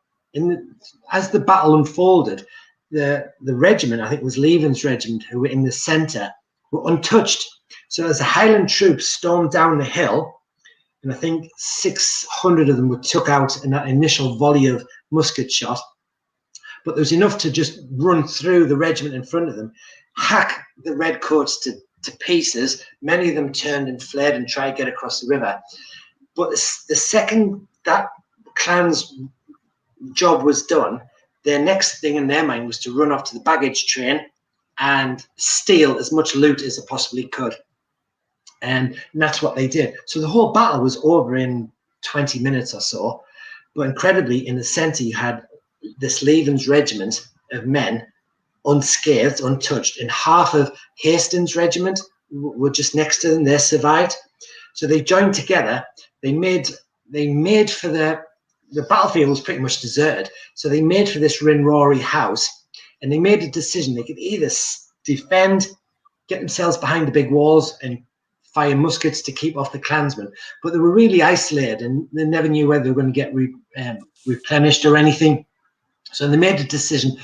as the battle unfolded, the regiment, I think it was Leven's regiment, who were in the centre, were untouched. So as the Highland troops stormed down the hill, and I think 600 of them were took out in that initial volley of musket shot, but there was enough to just run through the regiment in front of them, hack the Redcoats to pieces. Many of them turned and fled and tried to get across the river. But the second that clan's job was done, their next thing in their mind was to run off to the baggage train and steal as much loot as they possibly could. And that's what they did. So the whole battle was over in 20 minutes or so. But incredibly, in the centre, you had this Leven's regiment of men unscathed, untouched, and half of Hastings' regiment were just next to them. They survived. So they joined together. They made for the battlefield was pretty much deserted. So they made for this Rinrory house, and they made a decision. They could either defend, get themselves behind the big walls, and fire muskets to keep off the clansmen. But they were really isolated, and they never knew whether they were going to get replenished or anything. So they made a decision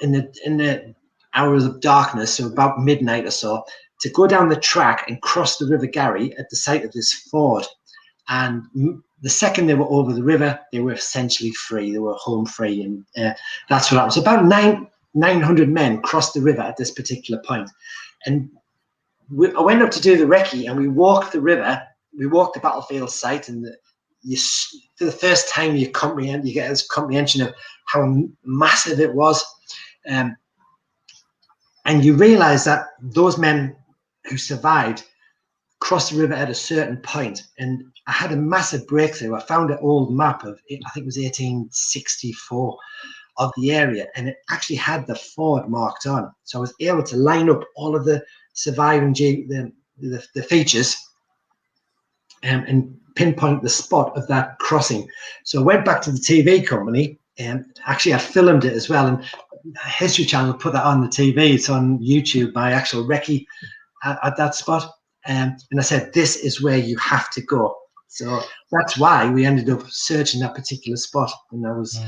in the hours of darkness, so about midnight or so, to go down the track and cross the River Garry at the site of this ford. And the second they were over the river, they were essentially free. They were home free, and that's what happened. So about 900 men crossed the river at this particular point. And I went up to do the recce, and we walked the river. We walked the battlefield site, and for the first time you get this comprehension of how massive it was, and you realize that those men who survived crossed the river at a certain point. And I had a massive breakthrough. I found an old map of, I think it was 1864, of the area, and it actually had the ford marked on. So I was able to line up all of the surviving the features and pinpoint the spot of that crossing. So I went back to the TV company, and actually I filmed it as well. And History Channel put that on the TV. It's on YouTube, my actual recce at that spot. And I said, this is where you have to go. So that's why we ended up searching that particular spot. And I was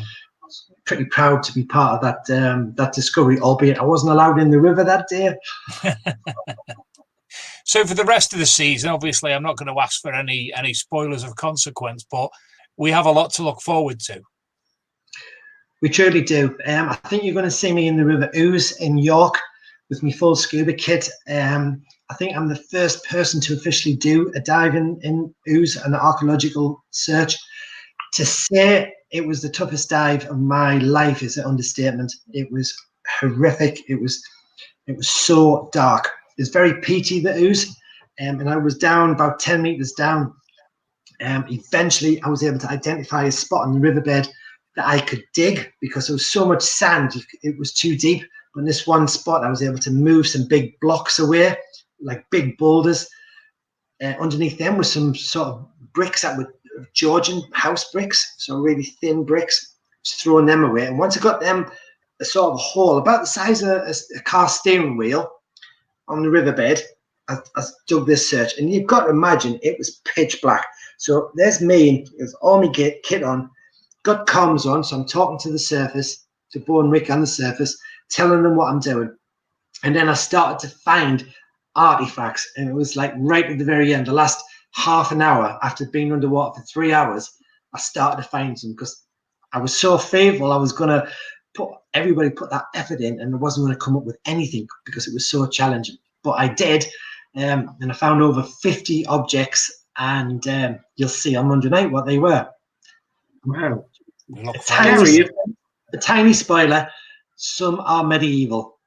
pretty proud to be part of that discovery, albeit I wasn't allowed in the river that day. So for the rest of the season, obviously, I'm not going to ask for any spoilers of consequence, but we have a lot to look forward to. We truly do. I think you're going to see me in the River Ouse in York with my full scuba kit. I think I'm the first person to officially do a dive in Ouse, an archaeological search. To say it was the toughest dive of my life is an understatement. It was horrific. It was so dark. It's very peaty, the Ouse, and I was down about 10 meters down. Eventually, I was able to identify a spot on the riverbed that I could dig because there was so much sand, it was too deep. But in this one spot, I was able to move some big blocks away, like big boulders. Underneath them was some sort of bricks that were Georgian house bricks, so really thin bricks. Just throwing them away. And once I got them, a sort of hole about the size of a car steering wheel on the riverbed, I dug this search. And you've got to imagine it was pitch black. So there's me with all my kit on, got comms on, so I'm talking to the surface, to Bo and Rick on the surface, telling them what I'm doing. And then I started to find artifacts, and it was like right at the very end, the last half an hour after being underwater for 3 hours, I started to find them because I was so fearful I was going to put that effort in and I wasn't going to come up with anything because it was so challenging. But I did, and I found over 50 objects, and you'll see on Monday night what they were. Wow. A tiny spoiler, some are medieval.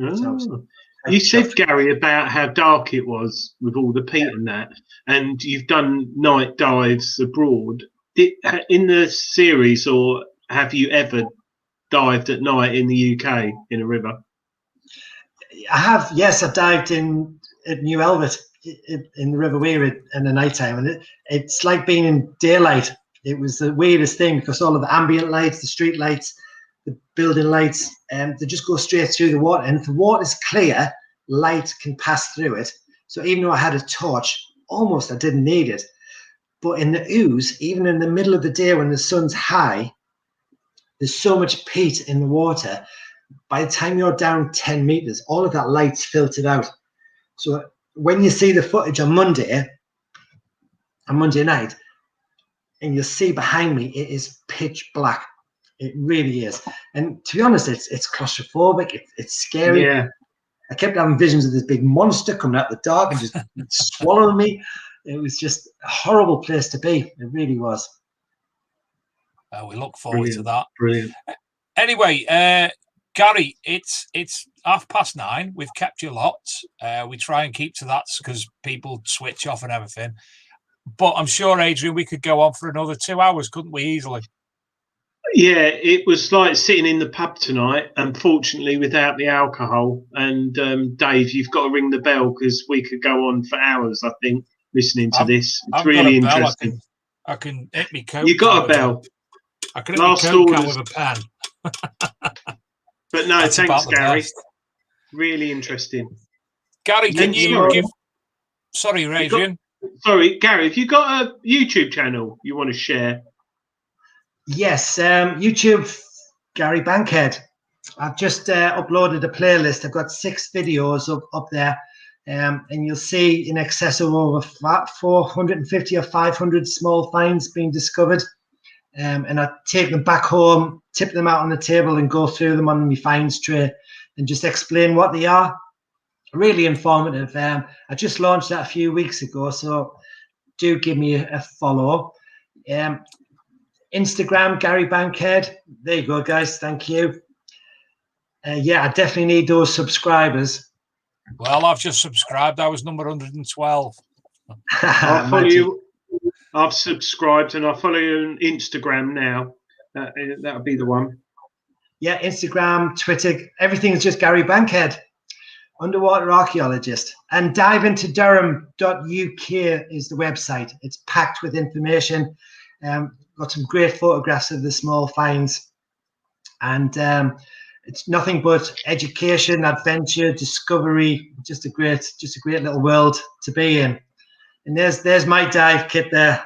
Oh. You said, Gary, about how dark it was with all the peat and that, and you've done night dives abroad. In the series, or have you ever dived at night in the UK in a river? I have, yes. I dived at New Elvet in the River Weir in the night time, and it's like being in daylight. It was the weirdest thing because all of the ambient lights, the street lights, the building lights, they just go straight through the water. And if the water's clear, light can pass through it. So even though I had a torch, almost I didn't need it. But in the Ouse, even in the middle of the day when the sun's high, there's so much peat in the water. By the time you're down 10 meters, all of that light's filtered out. So when you see the footage on Monday night, and you'll see behind me, it is pitch black. It really is. And to be honest, it's claustrophobic. It's scary. Yeah. I kept having visions of this big monster coming out the dark and just swallowing me. It was just a horrible place to be. It really was. We look forward to that. Brilliant. Anyway, Gary, it's 9:30. We've kept you lots. We try and keep to that because people switch off and everything. But I'm sure, Adrian, we could go on for another 2 hours, couldn't we, easily? Yeah, it was like sitting in the pub tonight, unfortunately, without the alcohol. And Dave, you've got to ring the bell because we could go on for hours, I think, listening to this. It's really interesting. I can hit me coat. You got a bell. I can hit me coat can with a pen. But no, thanks, Gary. Really interesting. Gary, can you give... Sorry, Adrian. Sorry, Gary, have you got a YouTube channel you want to share? Yes, YouTube, Gary Bankhead. I've just uploaded a playlist. I've got 6 videos up there, and you'll see in excess of over 450 or 500 small finds being discovered. And I take them back home, tip them out on the table, and go through them on my finds tray and just explain what they are. Really informative. I just launched that a few weeks ago, so do give me a follow. Instagram, Gary Bankhead. There you go, guys. Thank you. Yeah, I definitely need those subscribers. Well, I've just subscribed. I was number 112. I'll follow you. I've subscribed and I'll follow you on Instagram now. That'll be the one. Yeah, Instagram, Twitter, everything's just Gary Bankhead, underwater archaeologist. And Dive Into Durham.uk is the website. It's packed with information. Got some great photographs of the small finds. and it's nothing but education, adventure, discovery. Just a great little world to be in. And there's my dive kit there.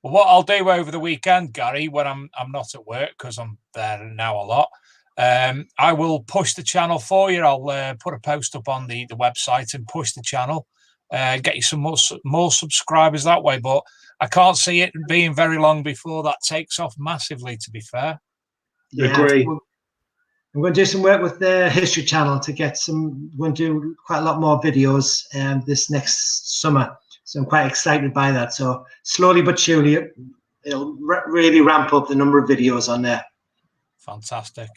Well, what I'll do over the weekend, Gary, when I'm not at work because I'm there now a lot, I will push the channel for you. I'll put a post up on the website and push the channel, get you some more subscribers that way. But I can't see it being very long before that takes off massively, to be fair. Yeah, agree. I'm going to do some work with the History Channel to get some. We're going to do quite a lot more videos this next summer. So I'm quite excited by that. So slowly but surely, it'll really ramp up the number of videos on there. Fantastic.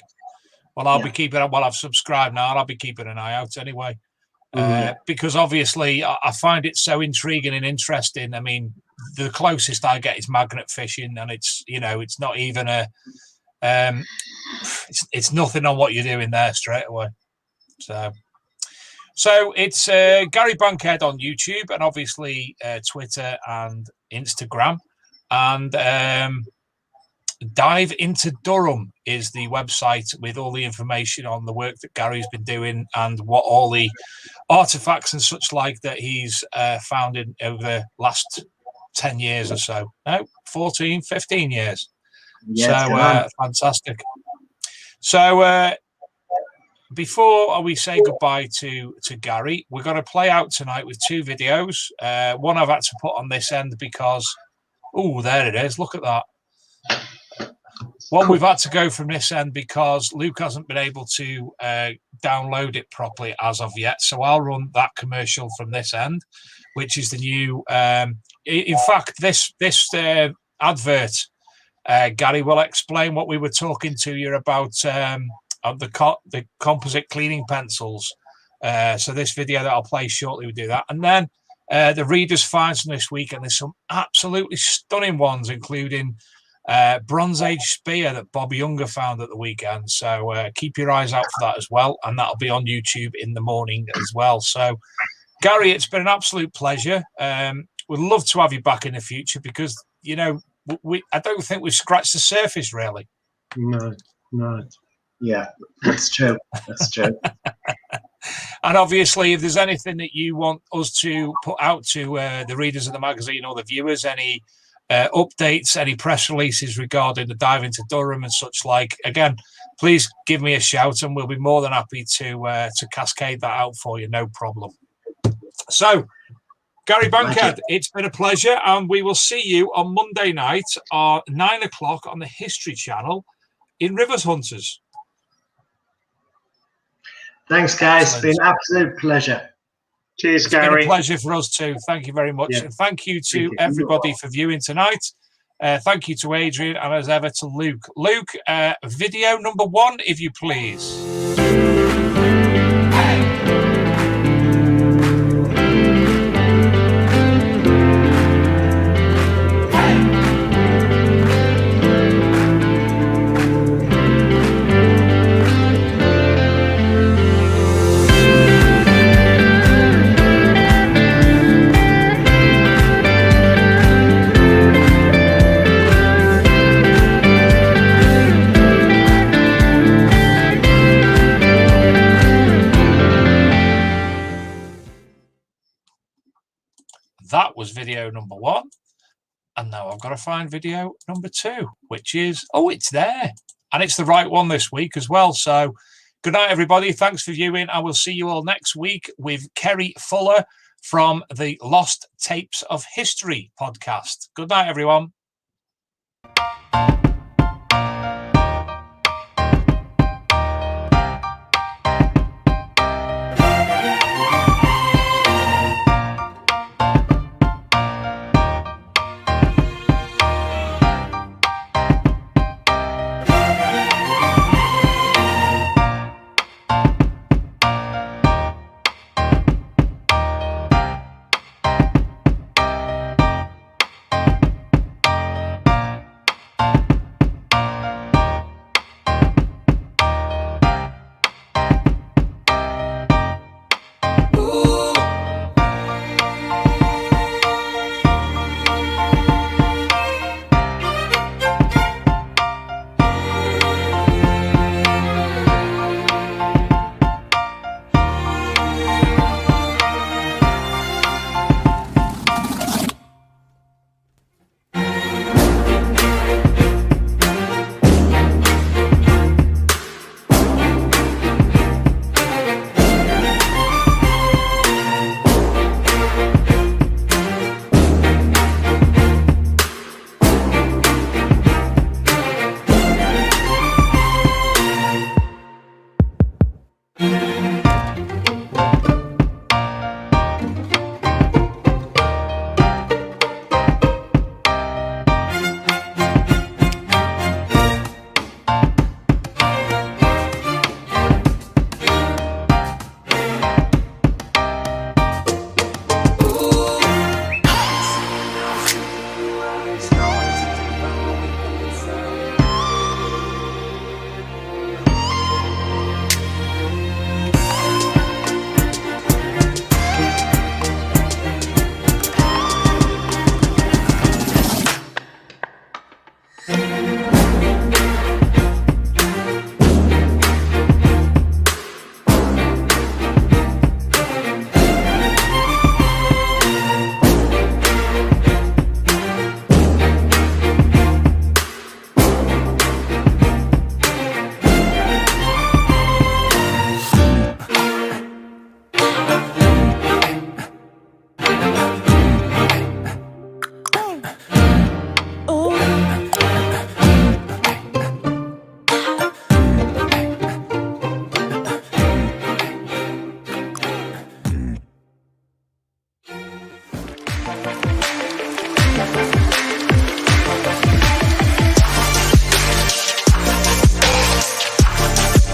Well, I'll be keeping up. Well, I've subscribed now, and I'll be keeping an eye out anyway. Because obviously, I find it so intriguing and interesting. I mean, the closest I get is magnet fishing, and it's not even a it's nothing on what you're doing there straight away. So it's Gary Bankhead on YouTube, and obviously Twitter and Instagram, and Dive Into Durham is the website with all the information on the work that Gary's been doing and what all the artifacts and such like that he's found in over the last 10 years or so. No, 14, 15 years. So fantastic. So before we say goodbye to Gary, we're going to play out tonight with two videos. One I've had to put on this end because, oh, there it is. Look at that. One we've had to go from this end because Luke hasn't been able to download it properly as of yet. So I'll run that commercial from this end, which is the new. In fact, this advert, Gary will explain what we were talking to you about the composite cleaning pencils. So this video that I'll play shortly will do that, and then the readers' finds from this week, and there's some absolutely stunning ones, including Bronze Age spear that Bob Younger found at the weekend. So keep your eyes out for that as well, and that'll be on YouTube in the morning as well. So Gary, it's been an absolute pleasure. We'd love to have you back in the future because I don't think we've scratched the surface really. No. Yeah, that's true. That's true. And obviously, if there's anything that you want us to put out to the readers of the magazine or the viewers, any updates, any press releases regarding the Dive Into Durham and such like, again, please give me a shout and we'll be more than happy to cascade that out for you. No problem. So, Gary Bankhead, it's been a pleasure, and we will see you on Monday night at 9 o'clock on the History Channel in Rivers Hunters. Thanks, guys. It's been an absolute pleasure. Cheers, It's Gary. been a pleasure for us too. Thank you very much. Yeah. And thank you to everybody for viewing tonight. Thank you to Adrian, and as ever to Luke. Luke, video number 1, if you please. That was video number 1. And now I've got to find video number 2, which is, it's there. And it's the right one this week as well. So good night, everybody. Thanks for viewing. I will see you all next week with Kerry Fuller from the Lost Tapes of History podcast. Good night, everyone.